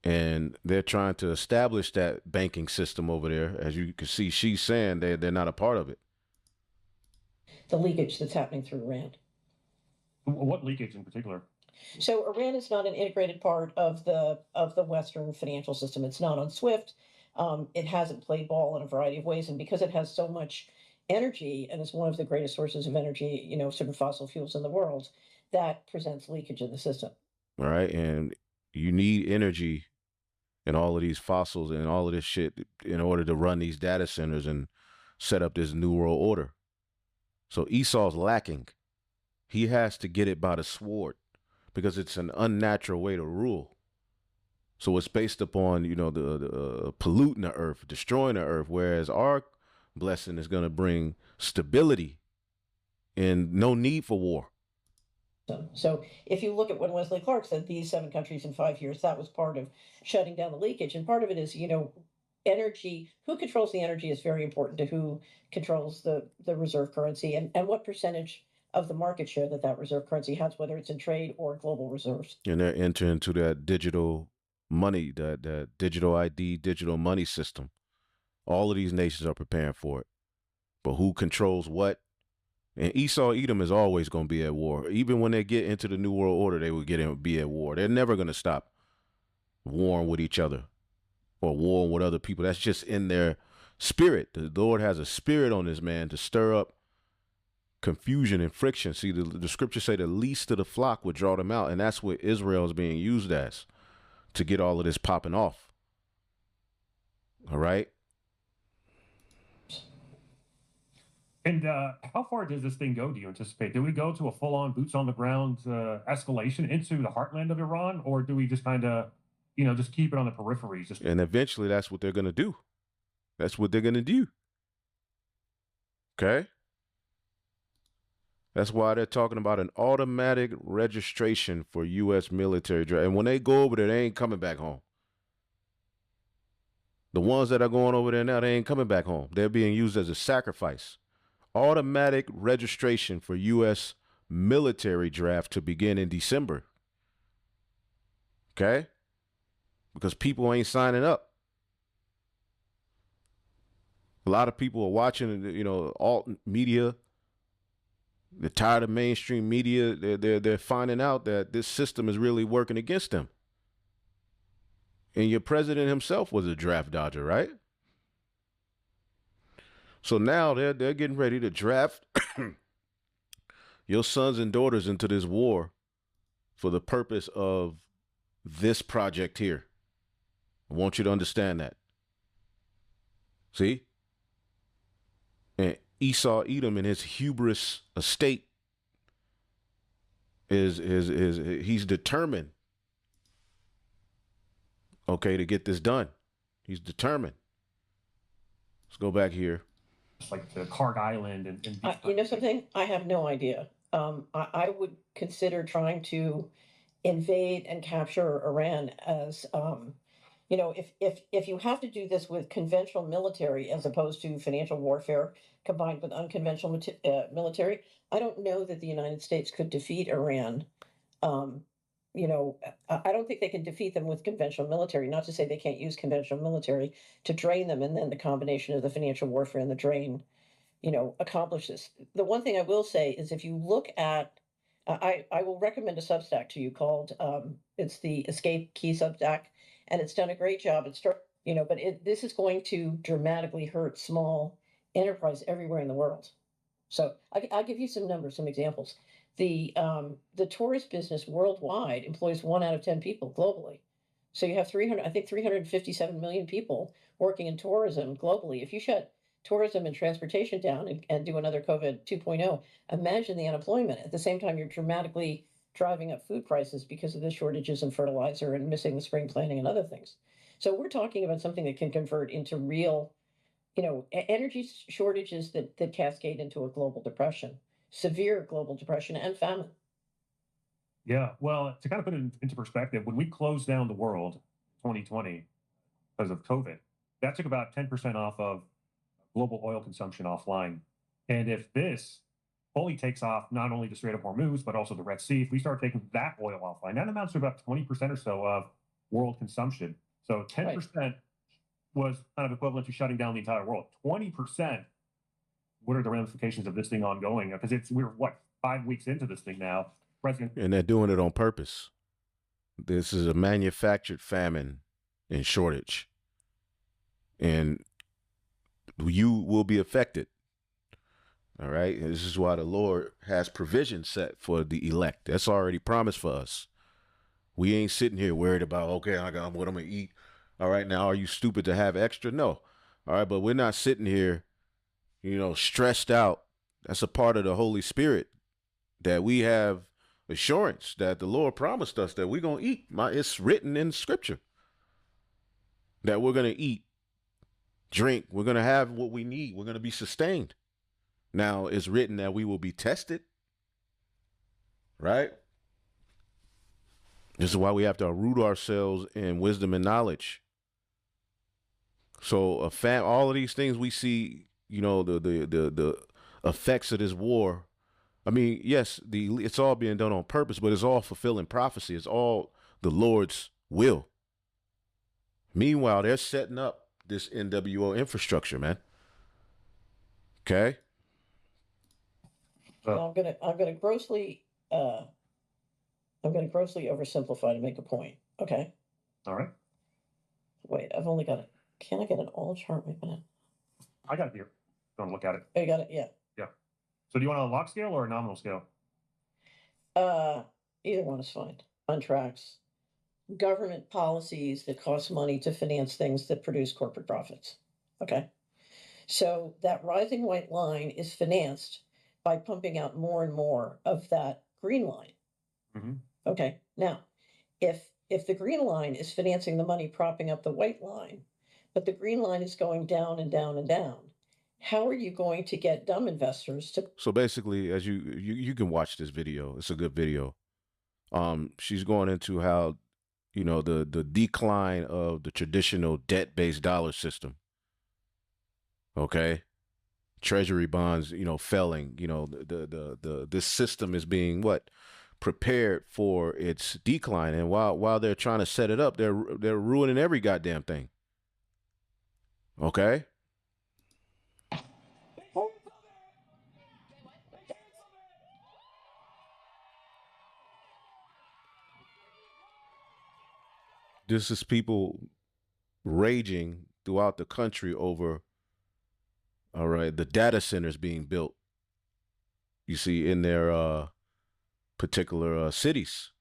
And they're trying to establish that banking system over there. As you can see, she's saying they're not a part of it. The leakage that's happening through Iran. What leakage in particular? So Iran is not an integrated part of the Western financial system. It's not on SWIFT. It hasn't played ball in a variety of ways, and because it has so much energy and is one of the greatest sources of energy, you know, sort of fossil fuels in the world, that presents leakage in the system. All right, and you need energy and all of these fossils and all of this shit in order to run these data centers and set up this new world order. So Esau's lacking. He has to get it by the sword because it's an unnatural way to rule. So it's based upon, you know, the polluting the earth, destroying the earth, whereas our blessing is going to bring stability and no need for war. So if you look at when Wesley Clark said these 7 countries in 5 years, that was part of shutting down the leakage. And part of it is, you know, energy, who controls the energy is very important to who controls the reserve currency and what percentage of the market share that reserve currency has, whether it's in trade or global reserves. And they're entering into that digital money, that digital ID, digital money system. All of these nations are preparing for it. But who controls what? And Esau Edom is always going to be at war. Even when they get into the New World Order, they will be at war. They're never going to stop warring with each other or warring with other people. That's just in their spirit. The Lord has a spirit on this man to stir up confusion and friction. See, the scriptures say the least of the flock would draw them out. And that's what Israel is being used as to get all of this popping off. All right. And how far does this thing go, do you anticipate? Do we go to a full-on boots-on-the-ground escalation into the heartland of Iran, or do we just kind of, you know, just keep it on the peripheries? And eventually that's what they're going to do. That's what they're going to do. Okay? That's why they're talking about an automatic registration for U.S. military draft. And when they go over there, they ain't coming back home. The ones that are going over there now, they ain't coming back home. They're being used as a sacrifice. Automatic registration for U.S. military draft to begin in December. Okay? Because people ain't signing up. A lot of people are watching, you know, alt media. They're tired of mainstream media. They're finding out that this system is really working against them. And your president himself was a draft dodger, right? So now they're getting ready to draft your sons and daughters into this war for the purpose of this project here. I want you to understand that. See? And Esau Edom in his hubris estate he's determined, okay, to get this done. He's determined. Let's go back here. Like the Karg Island and you know something? I have no idea. I would consider trying to invade and capture Iran as, if you have to do this with conventional military as opposed to financial warfare combined with unconventional military, I don't know that the United States could defeat Iran. Um, I don't think they can defeat them with conventional military. Not to say they can't use conventional military to drain them, and then the combination of the financial warfare and the drain, accomplish this. The one thing I will say is if you look at, I will recommend a Substack to you called, it's the Escape Key Substack, and it's done a great job. But this is going to dramatically hurt small enterprise everywhere in the world. So I'll give you some numbers, some examples. The tourist business worldwide employs 1 out of 10 people globally. So you have 357 million people working in tourism globally. If you shut tourism and transportation down and do another COVID 2.0, imagine the unemployment. At the same time, you're dramatically driving up food prices because of the shortages in fertilizer and missing the spring planting and other things. So we're talking about something that can convert into real, energy shortages that cascade into a global depression, severe global depression and famine. Yeah. Well, to kind of put it into perspective, when we closed down the world 2020 because of COVID, that took about 10% off of global oil consumption offline. And if this fully takes off, not only the Strait of Hormuz, but also the Red Sea, if we start taking that oil offline, that amounts to about 20% or so of world consumption. So 10% was kind of equivalent to shutting down the entire world. 20%, what are the ramifications of this thing ongoing? Because we're 5 weeks into this thing now. And they're doing it on purpose. This is a manufactured famine and shortage. And you will be affected. All right. And this is why the Lord has provision set for the elect. That's already promised for us. We ain't sitting here worried about, okay, I got what I'm going to eat. All right. Now, are you stupid to have extra? No. All right. But we're not sitting here, stressed out. That's a part of the Holy Spirit that we have assurance that the Lord promised us that we're going to eat. It's written in Scripture that we're going to eat, drink. We're going to have what we need. We're going to be sustained. Now, it's written that we will be tested, right? This is why we have to root ourselves in wisdom and knowledge. So, all of these things we see, the effects of this war. I mean, yes, it's all being done on purpose, but it's all fulfilling prophecy. It's all the Lord's will. Meanwhile, they're setting up this NWO infrastructure, man. Okay. I'm gonna grossly oversimplify to make a point. Okay. All right. Wait, I've only got it. Can I get an all chart? Wait a minute. I got it here. Don't look at it. Oh, you got it? Yeah. Yeah. So do you want a log scale or a nominal scale? Either one is fine. On tracks. Government policies that cost money to finance things that produce corporate profits. Okay. So that rising white line is financed by pumping out more and more of that green line. Mm-hmm. Okay. Now, if the green line is financing the money propping up the white line, but the green line is going down and down and down, how are you going to get dumb investors to? So basically, as you can watch this video, it's a good video. She's going into how, the decline of the traditional debt-based dollar system. Okay. Treasury bonds, felling, this system is being prepared for its decline. And while they're trying to set it up, they're ruining every goddamn thing. Okay. This is people raging throughout the country over, all right, the data centers being built, you see, in their particular cities.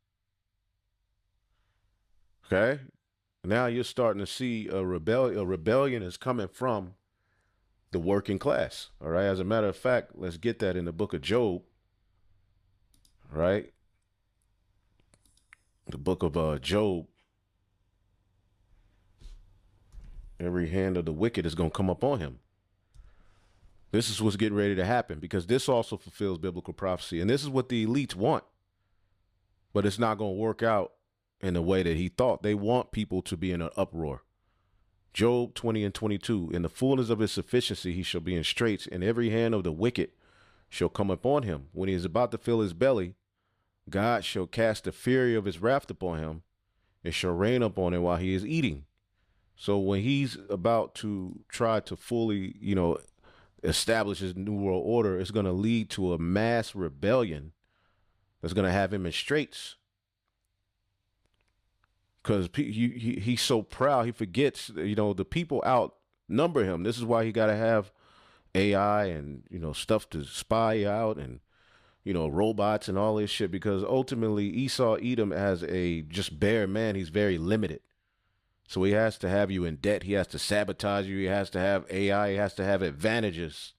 Okay. Now you're starting to see a rebellion is coming from the working class. All right. As a matter of fact, let's get that in the book of Job. Right. The book of Job. Every hand of the wicked is going to come upon him. This is what's getting ready to happen, because this also fulfills biblical prophecy. And this is what the elites want. But it's not going to work out in the way that he thought. They want people to be in an uproar. Job 20:22, in the fullness of his sufficiency, he shall be in straits, and every hand of the wicked shall come upon him. When he is about to fill his belly, God shall cast the fury of his wrath upon him, and shall rain upon him while he is eating. So when he's about to try to fully, establish his new world order, it's going to lead to a mass rebellion that's going to have him in straits. Because he's so proud, he forgets, the people outnumber him. This is why he got to have AI and, stuff to spy out and, robots and all this shit. Because ultimately Esau Edom, as a just bare man, he's very limited. So he has to have you in debt. He has to sabotage you. He has to have AI. He has to have advantages.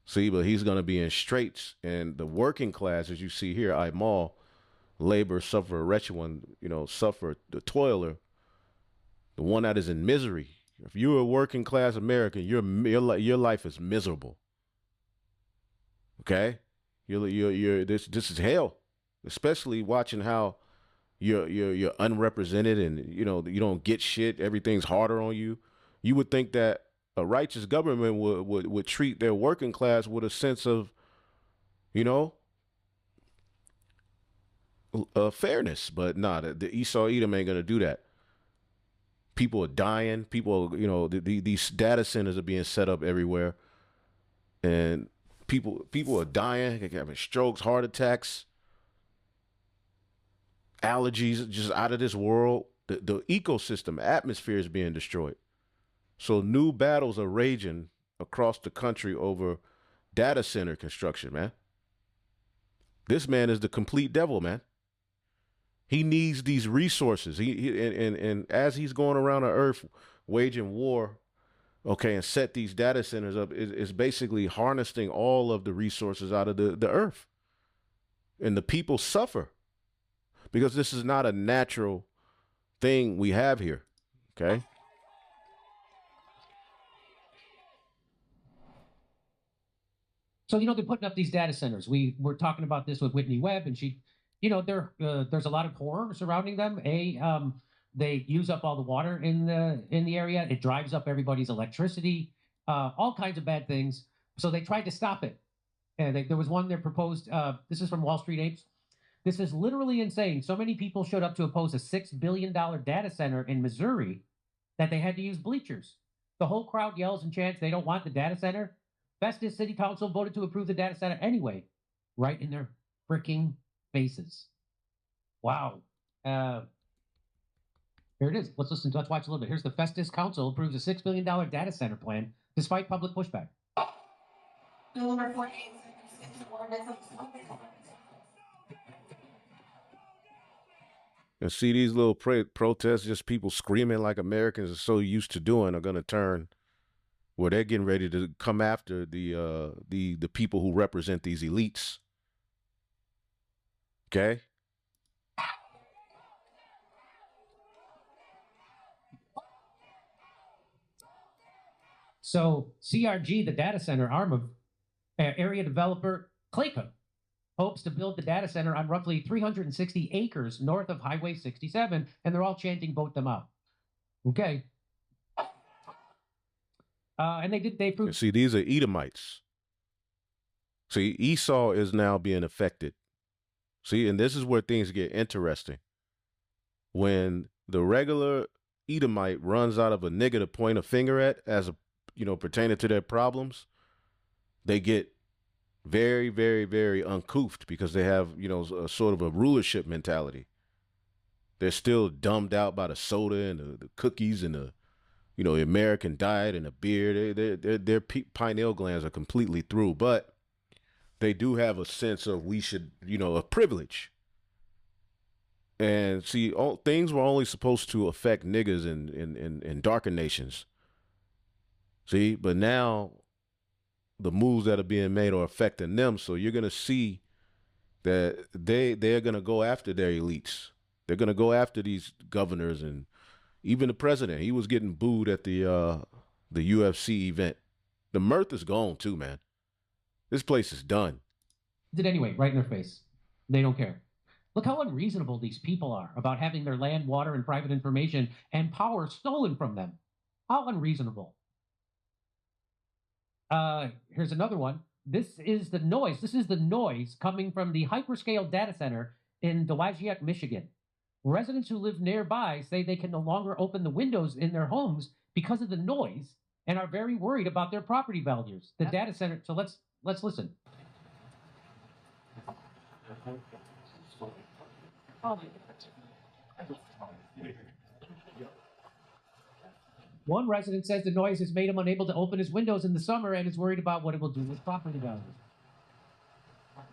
See, but he's going to be in straits. And the working class, as you see here, Imal, labor, suffer a wretched one, suffer the toiler, the one that is in misery. If you're a working class American, your life is miserable. Okay? This is hell. Especially watching how you're unrepresented and you don't get shit. Everything's harder on you. You would think that a righteous government would treat their working class with a sense of, fairness, but nah, the Esau Edom ain't gonna do that. People are dying. People, these data centers are being set up everywhere, and people are dying, having strokes, heart attacks, allergies, just out of this world. The ecosystem, atmosphere is being destroyed. So new battles are raging across the country over data center construction, man. This man is the complete devil, man. He needs these resources. And as he's going around the earth waging war, okay, and set these data centers up, is basically harnessing all of the resources out of the earth. And the people suffer because this is not a natural thing we have here, okay? So, they're putting up these data centers. We were talking about this with Whitney Webb, and she, there's a lot of horror surrounding them. They use up all the water in the area. It drives up everybody's electricity, all kinds of bad things. So they tried to stop it. And there was one that proposed, this is from Wall Street Apes. This is literally insane. So many people showed up to oppose a $6 billion data center in Missouri that they had to use bleachers. The whole crowd yells and chants they don't want the data center. Festus City Council voted to approve the data center anyway, right in their freaking faces. Wow. Here it is. Let's watch a little bit. Here's the Festus Council approves a $6 billion data center plan despite public pushback. And see, these little protests, just people screaming like Americans are so used to doing, are going to turn where they're getting ready to come after the people who represent these elites. Okay? So CRG, the data center arm of area developer Clayco, hopes to build the data center on roughly 360 acres north of Highway 67, and they're all chanting, vote them out. Okay. And they proved. See, these are Edomites. See, Esau is now being affected. See, and this is where things get interesting. When the regular Edomite runs out of a nigga to point a finger at as pertaining to their problems, they get very, very, very uncouthed because they have, a sort of a rulership mentality. They're still dumbed out by the soda and the cookies and the American diet and the beer. Their pineal glands are completely through, but they do have a sense of of privilege. And see, things were only supposed to affect niggas in darker nations. See, but now the moves that are being made are affecting them. So you're going to see that they're going to go after their elites. They're going to go after these governors and even the president. He was getting booed at the UFC event. The mirth is gone too, man. This place is done. Did anyway, right in their face. They don't care. Look how unreasonable these people are about having their land, water, and private information and power stolen from them. How unreasonable. Here's another one. This is the noise. This is the noise coming from the hyperscale data center in Dowagiac, Michigan. Residents who live nearby say they can no longer open the windows in their homes because of the noise and are very worried about their property values. The data center. So let's listen. One resident says the noise has made him unable to open his windows in the summer and is worried about what it will do with property values.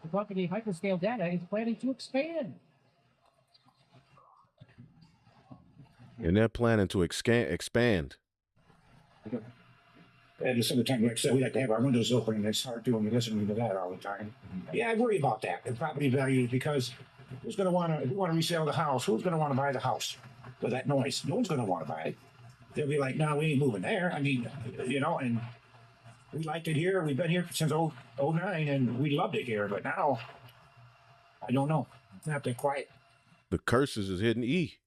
The company Hyperscale Data is planning to expand. And they're planning to expand. And some of the time, like I said, we like to have our windows open, and it's hard doing listening to that all the time. Yeah, I worry about that, the property values, because who's going to want to, if you want to resell the house, who's going to want to buy the house with that noise? No one's going to want to buy it. They'll be like, no, we ain't moving there. I mean, you know, and we liked it here. We've been here since 09, and we loved it here. But now, I don't know. It's not that quiet. The curses is hitting E.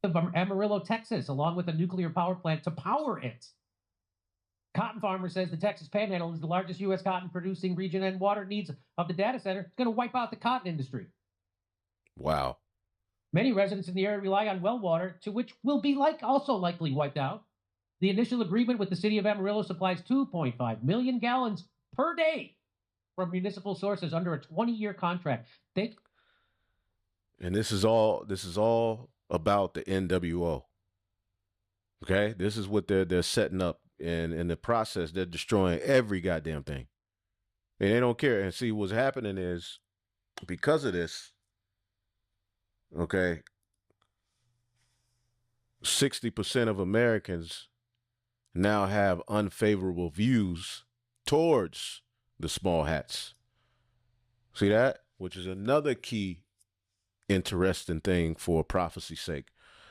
Of Amarillo, Texas, along with a nuclear power plant to power it. Cotton farmer says the Texas Panhandle is the largest U.S. cotton producing region and water needs of the data center. It's going to wipe out the cotton industry. Wow. Many residents in the area rely on well water, to which will be also likely wiped out. The initial agreement with the city of Amarillo supplies 2.5 million gallons per day from municipal sources under a 20-year contract. And this is all about the NWO. Okay, this is what they're setting up, and in the process, they're destroying every goddamn thing, and they don't care. And see, what's happening is because of this. Okay, 60% of Americans now have unfavorable views towards the small hats. See that? Which is another key interesting thing for prophecy's sake,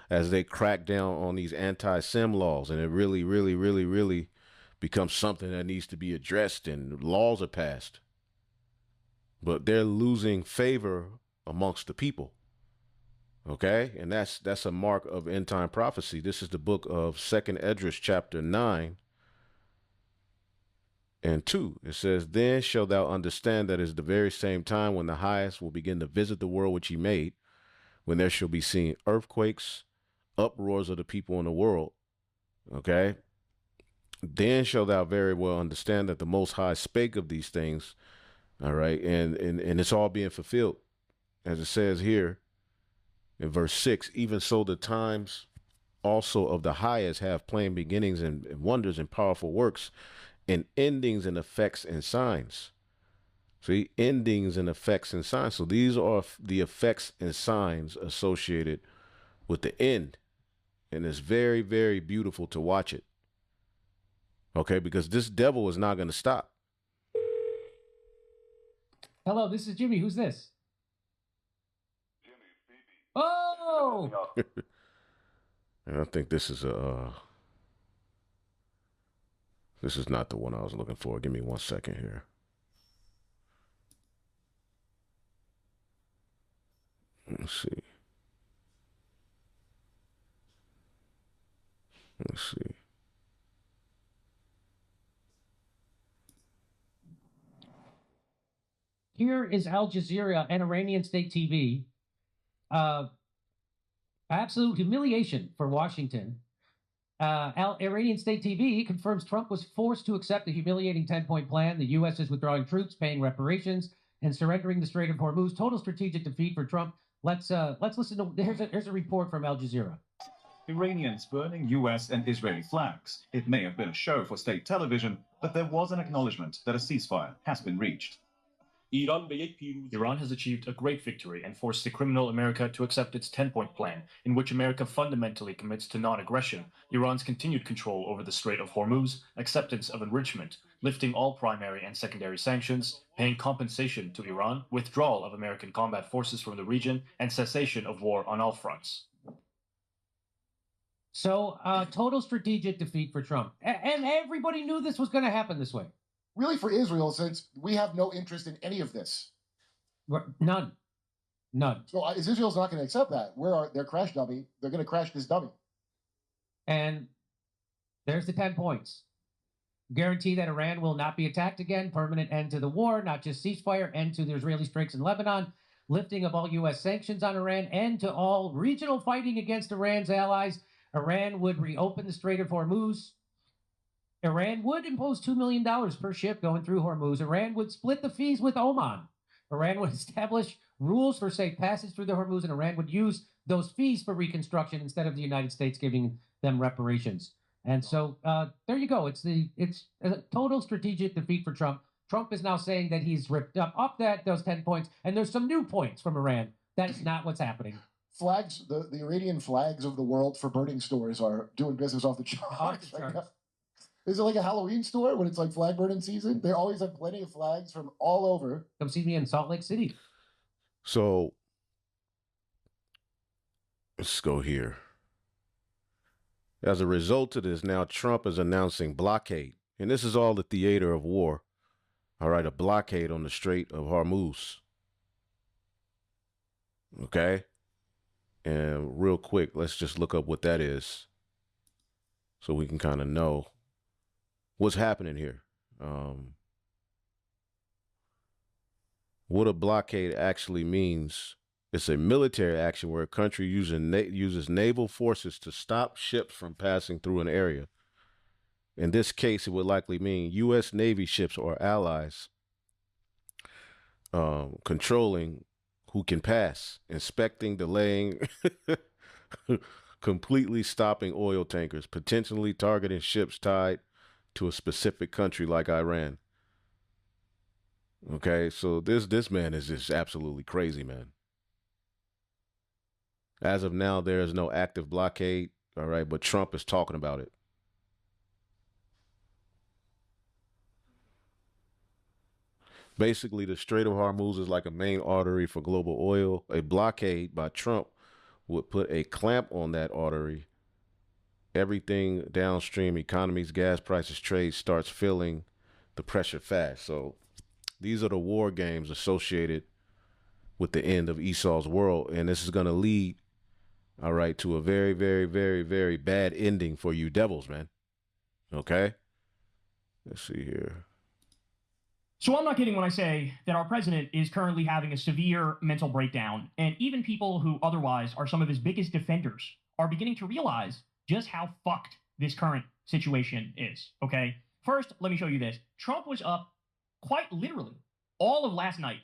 as they crack down on these anti-sim laws, and it really, really, really, really becomes something that needs to be addressed, and laws are passed. But they're losing favor amongst the people. Okay, and that's a mark of end time prophecy. This is the book of 2nd Esdras, chapter 9 and 2. It says, "Then shalt thou understand that it is the very same time when the highest will begin to visit the world which he made, when there shall be seen earthquakes, uproars of the people in the world." Okay, then shalt thou very well understand that the Most High spake of these things. All right, and it's all being fulfilled, as it says here. In verse 6, even so the times also of the highest have plain beginnings and wonders and powerful works and endings and effects and signs. See, endings and effects and signs. So these are the effects and signs associated with the end. And it's very, very beautiful to watch it. Okay, because this devil is not going to stop. Hello, this is Jimmy. Who's this? Oh! And I think this is this is not the one I was looking for. Give me 1 second here. Let's see. Here is Al Jazeera and Iranian state TV. Absolute humiliation for Washington. Iranian state TV confirms Trump was forced to accept a humiliating 10-point plan. The U.S. is withdrawing troops, paying reparations, and surrendering the Strait of Hormuz. Total strategic defeat for Trump. Let's listen to here's a report from Al Jazeera. Iranians burning US and Israeli flags. It may have been a show for state television, but there was an acknowledgement that a ceasefire has been reached. Iran has achieved a great victory and forced the criminal America to accept its 10-point plan, in which America fundamentally commits to non-aggression, Iran's continued control over the Strait of Hormuz, acceptance of enrichment, lifting all primary and secondary sanctions, paying compensation to Iran, withdrawal of American combat forces from the region, and cessation of war on all fronts. So, total strategic defeat for Trump. And everybody knew this was going to happen this way. Really, for Israel, since we have no interest in any of this. None. So Israel's not going to accept that. We're their crash dummy. They're going to crash this dummy. And there's the 10 points. Guarantee that Iran will not be attacked again. Permanent end to the war, not just ceasefire. End to the Israeli strikes in Lebanon. Lifting of all U.S. sanctions on Iran. End to all regional fighting against Iran's allies. Iran would reopen the Strait of Hormuz. Iran would impose $2 million per ship going through Hormuz. Iran would split the fees with Oman. Iran would establish rules for safe passage through the Hormuz, and Iran would use those fees for reconstruction instead of the United States giving them reparations. And so there you go. It's a total strategic defeat for Trump. Trump is now saying that he's ripped up those 10 points, and there's some new points from Iran. That is not what's happening. Flags, the Iranian flags of the world for burning stores are doing business off the charts. Is it like a Halloween store when it's like flag burning season? They always have plenty of flags from all over. Come see me in Salt Lake City. So let's go here. As a result of this, now Trump is announcing blockade. And this is all the theater of war. All right, a blockade on the Strait of Hormuz. Okay? And real quick, let's just look up what that is so we can kind of know what's happening here. What a blockade actually means. It's a military action where a country uses naval forces to stop ships from passing through an area. In this case, it would likely mean U.S. Navy ships or allies controlling who can pass, inspecting, delaying, completely stopping oil tankers, potentially targeting ships tied to a specific country like Iran. Okay, so this man is just absolutely crazy, man. As of now, there is no active blockade, all right, but Trump is talking about it. Basically, the Strait of Hormuz is like a main artery for global oil. A blockade by Trump would put a clamp on that artery. Everything downstream, economies, gas prices, trade starts feeling the pressure fast. So these are the war games associated with the end of Esau's world. And this is going to lead, all right, to a very, very, very, very bad ending for you devils, man. Okay? Let's see here. So I'm not kidding when I say that our president is currently having a severe mental breakdown, and even people who otherwise are some of his biggest defenders are beginning to realize just how fucked this current situation is, okay? First, let me show you this. Trump was up quite literally all of last night.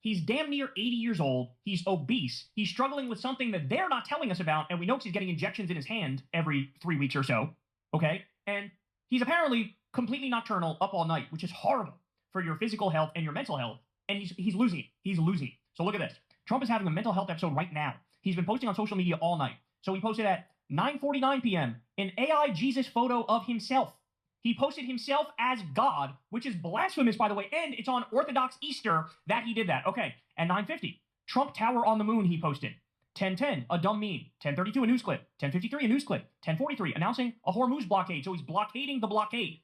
He's damn near 80 years old. He's obese. He's struggling with something that they're not telling us about, and we know he's getting injections in his hand every 3 weeks or so, okay? And he's apparently completely nocturnal, up all night, which is horrible for your physical health and your mental health, and he's losing it. He's losing it. So look at this. Trump is having a mental health episode right now. He's been posting on social media all night. So he posted at 9:49 p.m. an AI Jesus photo of himself. He posted himself as God, which is blasphemous, by the way, and it's on Orthodox Easter that he did that. Okay, at 9:50, Trump Tower on the moon he posted. 10:10, a dumb meme. 10:32, a news clip. 10:53, a news clip. 10:43, announcing a Hormuz blockade. So he's blockading the blockade.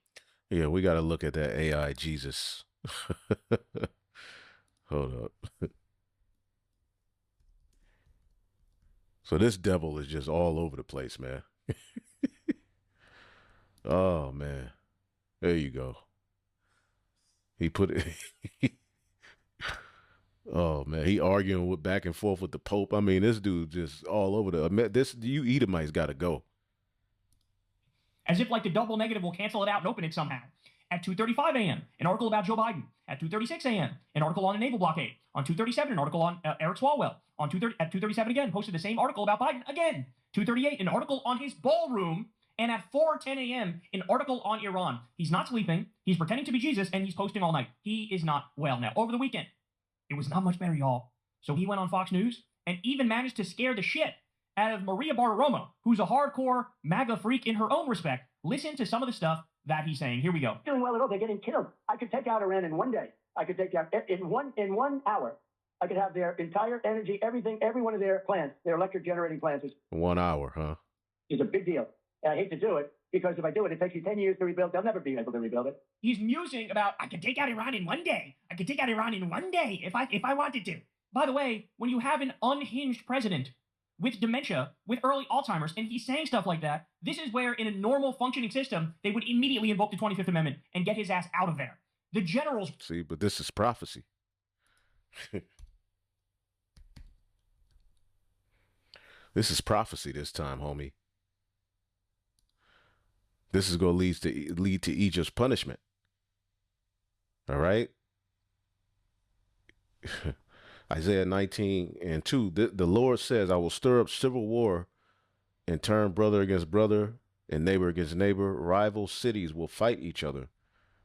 Yeah, we got to look at that AI Jesus. Hold up. So this devil is just all over the place, man. Oh, man. There you go. He put it. Oh, man. He arguing with back and forth with the Pope. I mean, this dude just all over you Edomites got to go. As if like the double negative will cancel it out and open it somehow. At 2:35 a.m., an article about Joe Biden. At 2:36 a.m., an article on a naval blockade. On 2:37, an article on Eric Swalwell. At 2:37 again, posted the same article about Biden again. 2:38, an article on his ballroom. And at 4:10 a.m., an article on Iran. He's not sleeping. He's pretending to be Jesus, and he's posting all night. He is not well. Now, over the weekend, it was not much better, y'all. So he went on Fox News and even managed to scare the shit out of Maria Bartiromo, who's a hardcore MAGA freak in her own respect. Listen to some of the stuff that he's saying. Here we go. Doing well at all. They're getting killed. I could take out Iran in one day. I could take out in 1 hour. I could have their entire energy, everything, every one of their plants, their electric generating plants. 1 hour, huh? is a big deal. And I hate to do it because if I do it, it takes you 10 years to rebuild. They'll never be able to rebuild it. He's musing about, I could take out Iran in one day. I could take out Iran in one day if I wanted to. By the way, when you have an unhinged president with dementia, with early Alzheimer's, and he's saying stuff like that, this is where in a normal functioning system, they would immediately invoke the 25th Amendment and get his ass out of there. The generals... See, but this is prophecy. This is prophecy this time, homie. This is going to lead to Egypt's punishment. All right? Isaiah 19:2, the Lord says, I will stir up civil war and turn brother against brother and neighbor against neighbor. Rival cities will fight each other.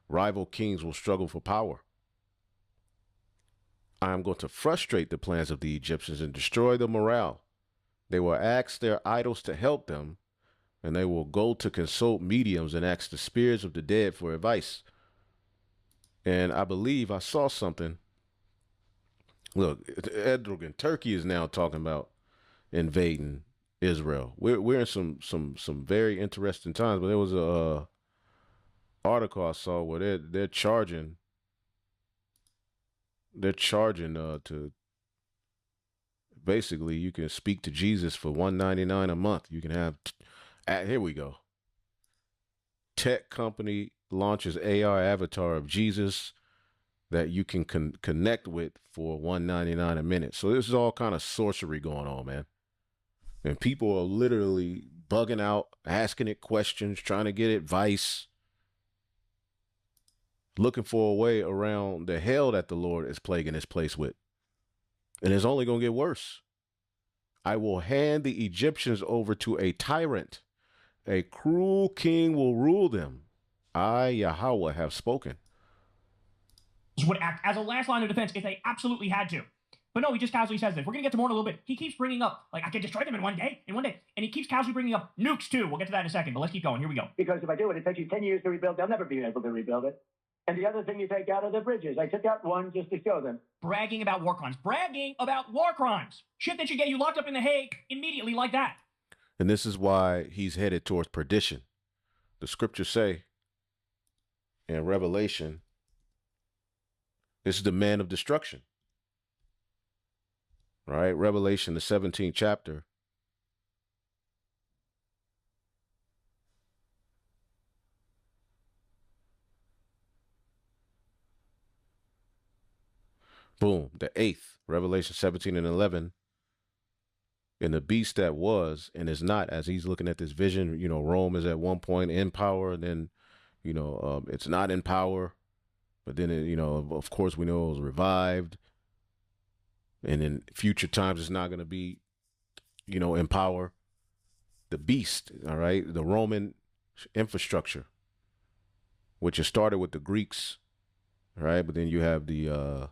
Rival kings will struggle for power. I am going to frustrate the plans of the Egyptians and destroy their morale. They will ask their idols to help them, and they will go to consult mediums and ask the spirits of the dead for advice. And I believe I saw something. Look, Erdogan, Turkey is now talking about invading Israel. We're in some very interesting times. But there was a article I saw where they're charging to basically you can speak to Jesus for $1.99 a month. You can have here we go. Tech company launches AR avatar of Jesus that you can connect with for $1.99 a minute. So this is all kind of sorcery going on, man. And people are literally bugging out, asking it questions, trying to get advice, looking for a way around the hell that the Lord is plaguing this place with. And it's only going to get worse. I will hand the Egyptians over to a tyrant. A cruel king will rule them. I, Yahweh, have spoken. Would act as a last line of defense if they absolutely had to. But no, he just casually says this. We're going to get to more in a little bit. He keeps bringing up, like, I can destroy them in one day. And he keeps casually bringing up nukes, too. We'll get to that in a second, but let's keep going. Here we go. Because if I do it, it takes you 10 years to rebuild. They'll never be able to rebuild it. And the other thing you take out are the bridges. I took out one just to show them. Bragging about war crimes. Bragging about war crimes. Shit that should get you locked up in The Hague immediately like that. And this is why he's headed towards perdition. The scriptures say in Revelation, this is the man of destruction. Right? Revelation, the 17th chapter. Boom, the 8th, Revelation 17 and 11. And the beast that was and is not, as he's looking at this vision, you know, Rome is at one point in power, and then, you know, it's not in power. But then, you know, of course, we know it was revived. And in future times, it's not going to be, you know, in power. The beast, all right, the Roman infrastructure, which has started with the Greeks, right? But then you have the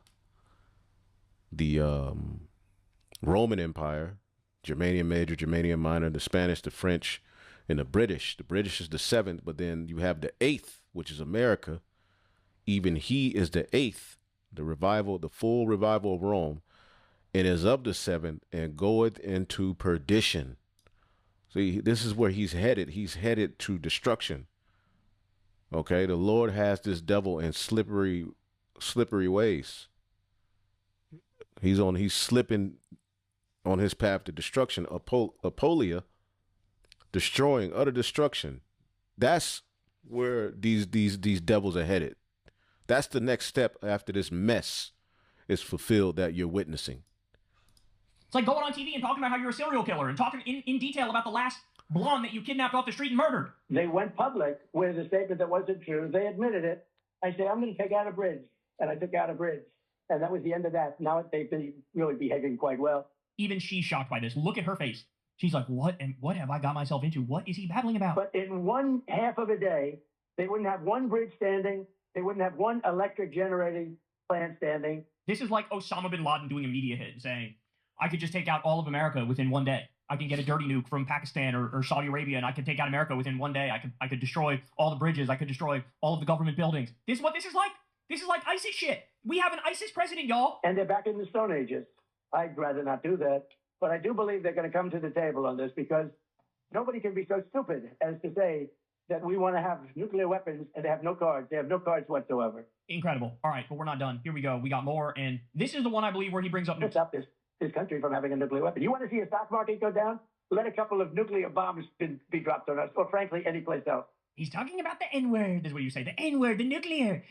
Roman Empire, Germanium Major, Germanium Minor, the Spanish, the French, and the British. The British is the 7th, but then you have the 8th, which is America. Even he is the 8th, the revival, the full revival of Rome, and is of the 7th and goeth into perdition. See, this is where he's headed. He's headed to destruction. Okay, the Lord has this devil in slippery ways. He's slipping on his path to destruction. Apolia, destroying, utter destruction. That's where these devils are headed. That's the next step after this mess is fulfilled that you're witnessing. It's like going on TV and talking about how you're a serial killer and talking in detail about the last blonde that you kidnapped off the street and murdered. They went public with a statement that wasn't true. They admitted it. I said, I'm going to take out a bridge. And I took out a bridge. And that was the end of that. Now they've been really behaving quite well. Even she's shocked by this. Look at her face. She's like, what have I got myself into? What is he babbling about? But in one half of a day, they wouldn't have one bridge standing. They wouldn't have one electric generating plant standing. This is like Osama bin Laden doing a media hit and saying, I could just take out all of America within one day. I can get a dirty nuke from Pakistan or Saudi Arabia, and I could take out America within one day. I could destroy all the bridges. I could destroy all of the government buildings. This is what this is like. This is like ISIS shit. We have an ISIS president, y'all. And they're back in the Stone Ages. I'd rather not do that. But I do believe they're going to come to the table on this because nobody can be so stupid as to say that we want to have nuclear weapons and they have no cards. They have no cards whatsoever. Incredible. All right, but we're not done. Here we go. We got more, and this is the one I believe where he brings up To stop this country from having a nuclear weapon. You want to see a stock market go down? Let a couple of nuclear bombs be dropped on us, or frankly, any place else. He's talking about the N-word, is what you say. The N-word, the nuclear.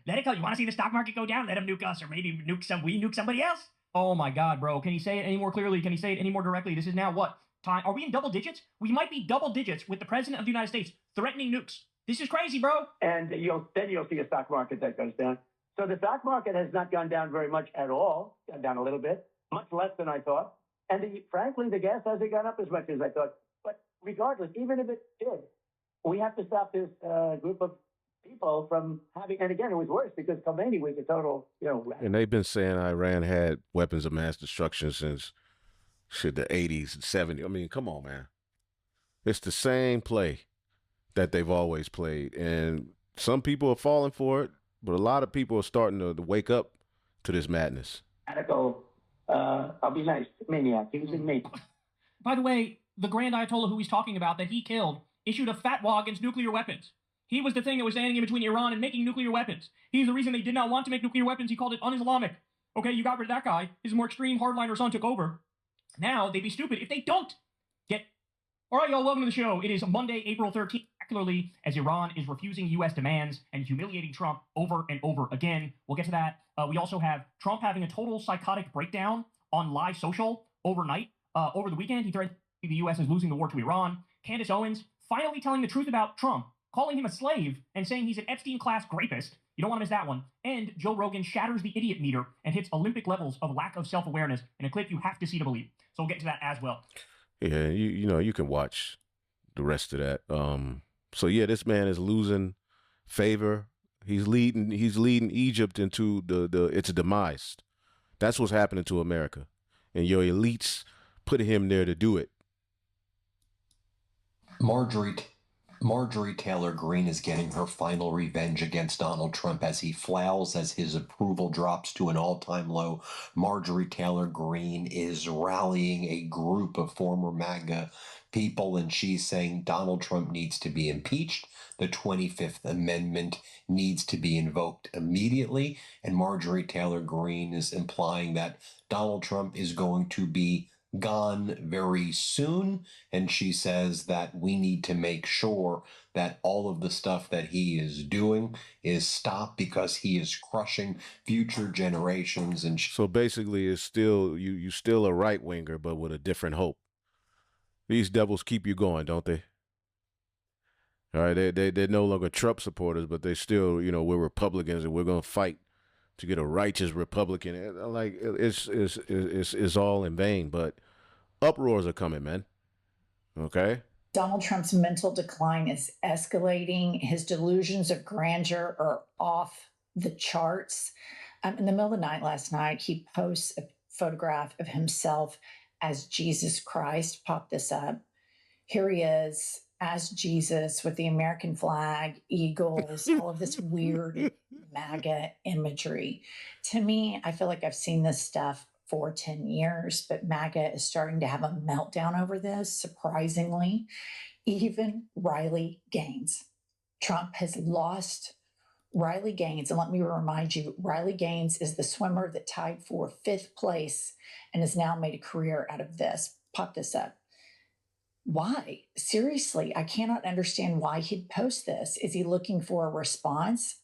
Let it go. You want to see the stock market go down? Let him nuke us, or maybe we nuke somebody else. Oh my God, bro. Can he say it any more clearly? Can he say it any more directly? This is now what? Time? Are we in double digits? We might be double digits with the president of the United States threatening nukes. This is crazy, bro. And you'll see a stock market that goes down. So the stock market has not gone down very much at all. Gone down a little bit, much less than I thought. And frankly, the gas hasn't gone up as much as I thought. But regardless, even if it did, we have to stop this group of people from having. And again, it was worse because Khomeini was a total, And they've been saying Iran had weapons of mass destruction since the 80s and 70s. I mean, come on, man. It's the same play that they've always played. And some people are falling for it, but a lot of people are starting to wake up to this madness. radical, I'll be nice, maniac. He was in me. By the way, the Grand Ayatollah who he's talking about that he killed issued a fatwa against nuclear weapons. He was the thing that was standing in between Iran and making nuclear weapons. He's the reason they did not want to make nuclear weapons. He called it un-Islamic. Okay, you got rid of that guy. His more extreme hardliner son took over. Now, they'd be stupid if they don't get... All right, y'all, welcome to the show. It is Monday, April 13th, particularly as Iran is refusing U.S. demands and humiliating Trump over and over again. We'll get to that. We also have Trump having a total psychotic breakdown on live social overnight. Over the weekend, he threatened the U.S. is losing the war to Iran. Candace Owens finally telling the truth about Trump, calling him a slave and saying he's an Epstein-class rapist. You don't want to miss that one. And Joe Rogan shatters the idiot meter and hits Olympic levels of lack of self-awareness in a clip you have to see to believe. So we'll get to that as well. Yeah, you can watch the rest of that. So yeah, this man is losing favor. He's leading Egypt into its demise. That's what's happening to America. And your elites put him there to do it. Marjorie Taylor Greene is getting her final revenge against Donald Trump as he flails, as his approval drops to an all-time low. Marjorie Taylor Greene is rallying a group of former MAGA people, and she's saying Donald Trump needs to be impeached. The 25th Amendment needs to be invoked immediately. And Marjorie Taylor Greene is implying that Donald Trump is going to be gone very soon, and she says that we need to make sure that all of the stuff that he is doing is stopped because he is crushing future generations. And so basically, it's still you still a right winger, but with a different hope. These devils keep you going, don't they? All right, they're no longer Trump supporters, but they still, we're Republicans and we're gonna fight to get a righteous Republican. Like it's all in vain, but uproars are coming, man. Okay. Donald Trump's mental decline is escalating. His delusions of grandeur are off the charts. In the middle of the night last night, he posts a photograph of himself as Jesus Christ. Pop this up. Here he is as Jesus with the American flag, eagles, all of this weird MAGA imagery. To me, I feel like I've seen this stuff for 10 years, but MAGA is starting to have a meltdown over this, surprisingly. Even Riley Gaines. Trump has lost Riley Gaines. And let me remind you, Riley Gaines is the swimmer that tied for 5th place and has now made a career out of this. Pop this up. Why? Seriously, I cannot understand why he'd post this. Is he looking for a response?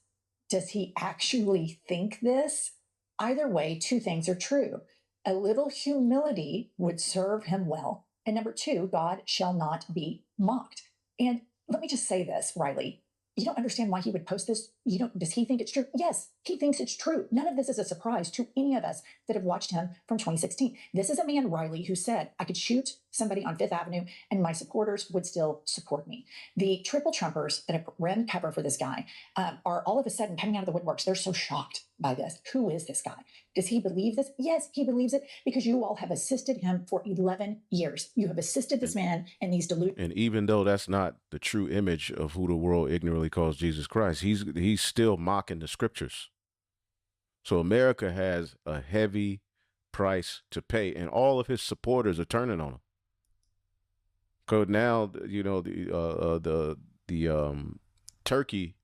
Does he actually think this? Either way, two things are true. A little humility would serve him well. And number two, God shall not be mocked. And let me just say this, Riley. You don't understand why he would post this? Does he think it's true? Yes, he thinks it's true. None of this is a surprise to any of us that have watched him from 2016. This is a man, Riley, who said, I could shoot somebody on Fifth Avenue and my supporters would still support me. The triple Trumpers that have ran cover for this guy are all of a sudden coming out of the woodworks. They're so shocked by this. Who is this guy? Does he believe this? Yes, he believes it because you all have assisted him for 11 years. You have assisted this man in these delusions. And even though that's not the true image of who the world ignorantly calls Jesus Christ, he's still mocking the scriptures. So America has a heavy price to pay, and all of his supporters are turning on him. So now, you know, the Turkey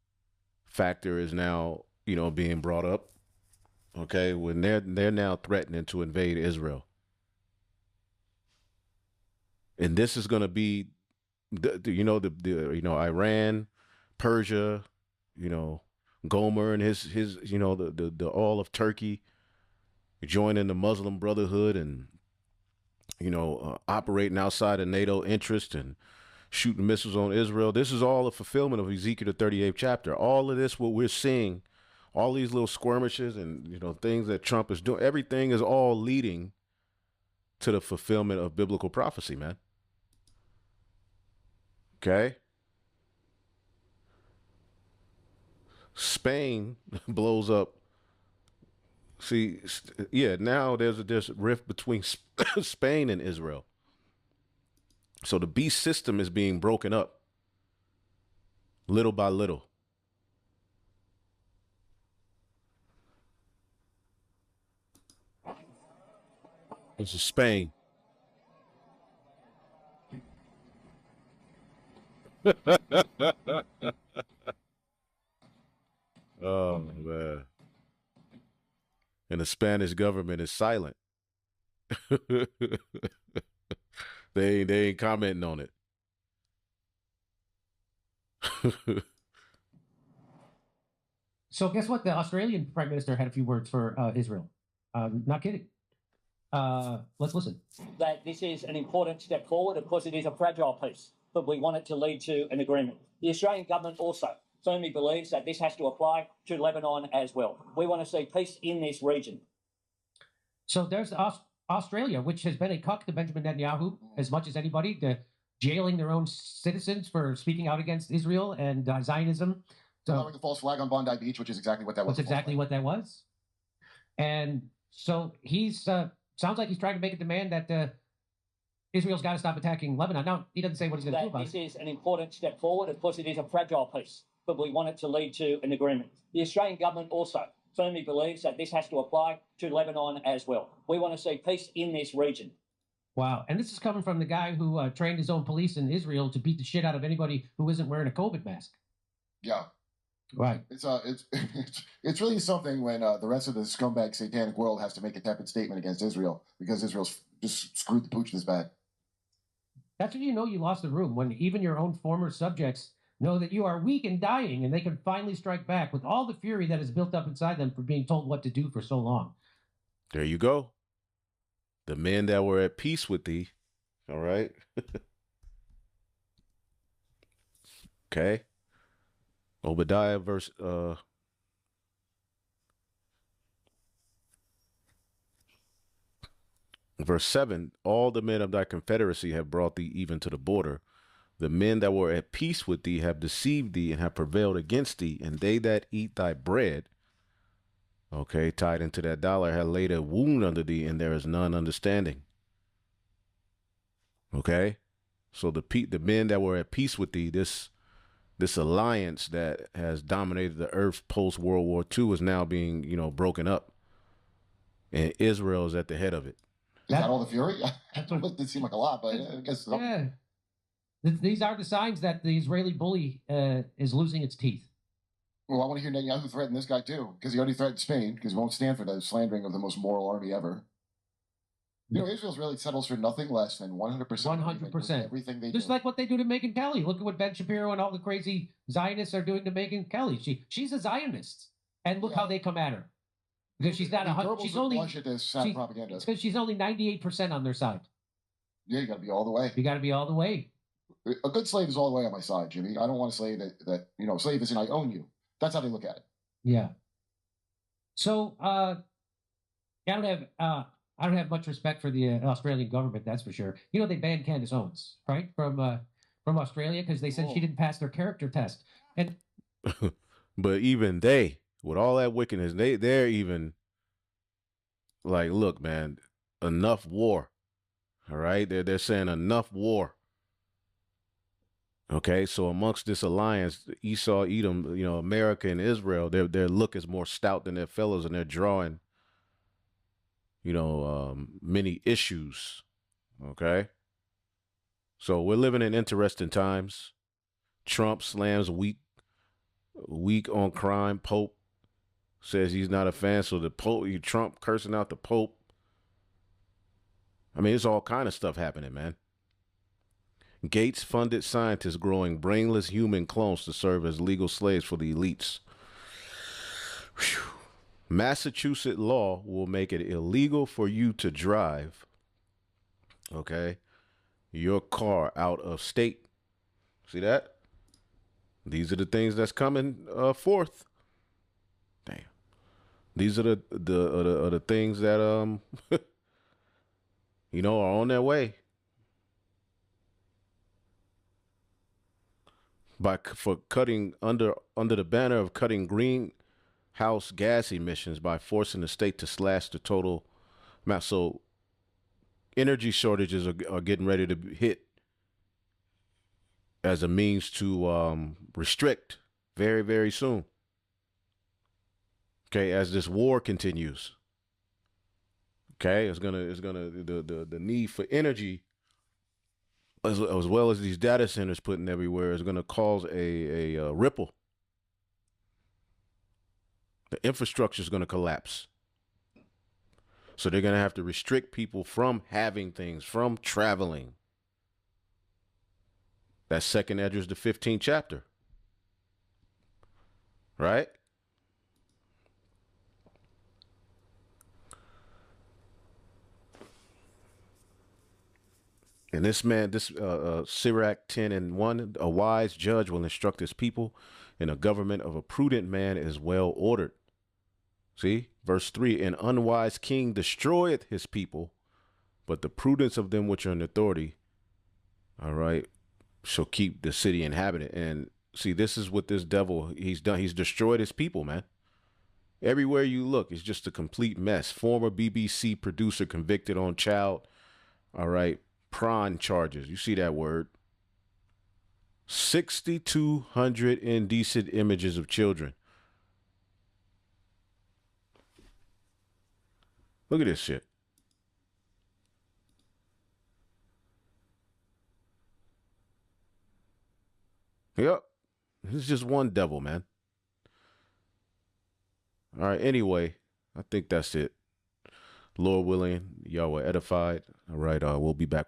factor is now, you know, being brought up. Okay, when they're now threatening to invade Israel, and this is going to be, Iran, Persia, you know, Gomer and his the all of Turkey joining the Muslim Brotherhood and operating outside of NATO interest and shooting missiles on Israel. This is all a fulfillment of Ezekiel the 38th chapter. All of this, what we're seeing, all these little skirmishes and things that Trump is doing, everything is all leading to the fulfillment of biblical prophecy, man. Okay. Spain blows up. See, yeah, now there's a rift between Spain and Israel. So the beast system is being broken up little by little. This is Spain. Oh, man. And the Spanish government is silent. They ain't commenting on it. So guess what? The Australian Prime Minister had a few words for Israel. Not kidding. Let's listen. That this is an important step forward. Of course, it is a fragile peace, but we want it to lead to an agreement. The Australian government also firmly believes that this has to apply to Lebanon as well. We want to see peace in this region. So there's Australia, which has been a cuck to Benjamin Netanyahu as much as anybody, jailing their own citizens for speaking out against Israel and Zionism. So, allowing the false flag on Bondi Beach, which is exactly what that was. That's exactly what that was. And so he's sounds like he's trying to make a demand that Israel's got to stop attacking Lebanon. Now, he doesn't say what he's going to do about it. This is an important step forward. Of course, it is a fragile peace, but we want it to lead to an agreement. The Australian government also firmly believes that this has to apply to Lebanon as well. We want to see peace in this region. Wow. And this is coming from the guy who trained his own police in Israel to beat the shit out of anybody who isn't wearing a COVID mask. Yeah. Right. It's really something when the rest of the scumbag satanic world has to make a tepid statement against Israel because Israel's just screwed the pooch this bad. That's when you know you lost the room, when even your own former subjects know that you are weak and dying, and they can finally strike back with all the fury that is built up inside them for being told what to do for so long. There you go. The men that were at peace with thee. All right. Okay. Obadiah verse verse 7, all the men of thy confederacy have brought thee even to the border. The men that were at peace with thee have deceived thee and have prevailed against thee, and they that eat thy bread, okay, tied into that dollar, have laid a wound under thee, and there is none understanding. Okay, so the men that were at peace with thee, this alliance that has dominated the earth post World War II is now being, broken up, and Israel is at the head of it. Is that all the fury? It didn't seem like a lot, but I guess so. Yeah. These are the signs that the Israeli bully is losing its teeth. Well, I want to hear Netanyahu threaten this guy too, because he already threatened Spain, because he won't stand for the slandering of the most moral army ever. Israel's really settles for nothing less than 100%. 100%. Everything they Just do. like what they do to Megyn Kelly. Look at what Ben Shapiro and all the crazy Zionists are doing to Megyn Kelly. She's a Zionist, and look how they come at her. Because she's not 100. She's only at this propaganda. It's because she's only 98% on their side. Yeah, you got to be all the way. You got to be all the way. A good slave is all the way on my side, Jimmy. I don't want a slave that slave is in I own you. That's how they look at it. Yeah. So I don't have much respect for the Australian government, that's for sure. They banned Candace Owens, right, from Australia because they said she didn't pass their character test. And but even they, with all that wickedness, they're even like, look, man, enough war. All right, they're saying enough war. Okay, so amongst this alliance, Esau, Edom, America and Israel, their look is more stout than their fellows, and they're drawing, many issues. Okay. So we're living in interesting times. Trump slams weak on crime. Pope says he's not a fan. So the Pope, Trump cursing out the Pope. I mean, it's all kind of stuff happening, man. Gates-funded scientists growing brainless human clones to serve as legal slaves for the elites. Whew. Massachusetts law will make it illegal for you to drive, okay, your car out of state. See that? These are the things that's coming forth. Damn. These are the things that you know, are on their way. For cutting under the banner of cutting greenhouse gas emissions by forcing the state to slash the total amount. So energy shortages are getting ready to hit as a means to restrict very, very soon. Okay, as this war continues. Okay, the need for energy as well as these data centers putting everywhere is gonna cause a ripple. The infrastructure is gonna collapse. So they're gonna have to restrict people from having things, from traveling. That second Esdras, the 15th chapter. Right? And this man, Sirach 10:1, a wise judge will instruct his people, and a government of a prudent man is well ordered. See, verse 3, an unwise king destroyeth his people, but the prudence of them which are in authority, all right, shall keep the city inhabited. And see, this is what this devil, he's done. He's destroyed his people, man. Everywhere you look, it's just a complete mess. Former BBC producer convicted on child, all right, prawn charges. You see that word. 6,200 indecent images of children. Look at this shit. Yep. This is just one devil, man. All right. Anyway, I think that's it. Lord willing, y'all were edified. All right. We'll be back.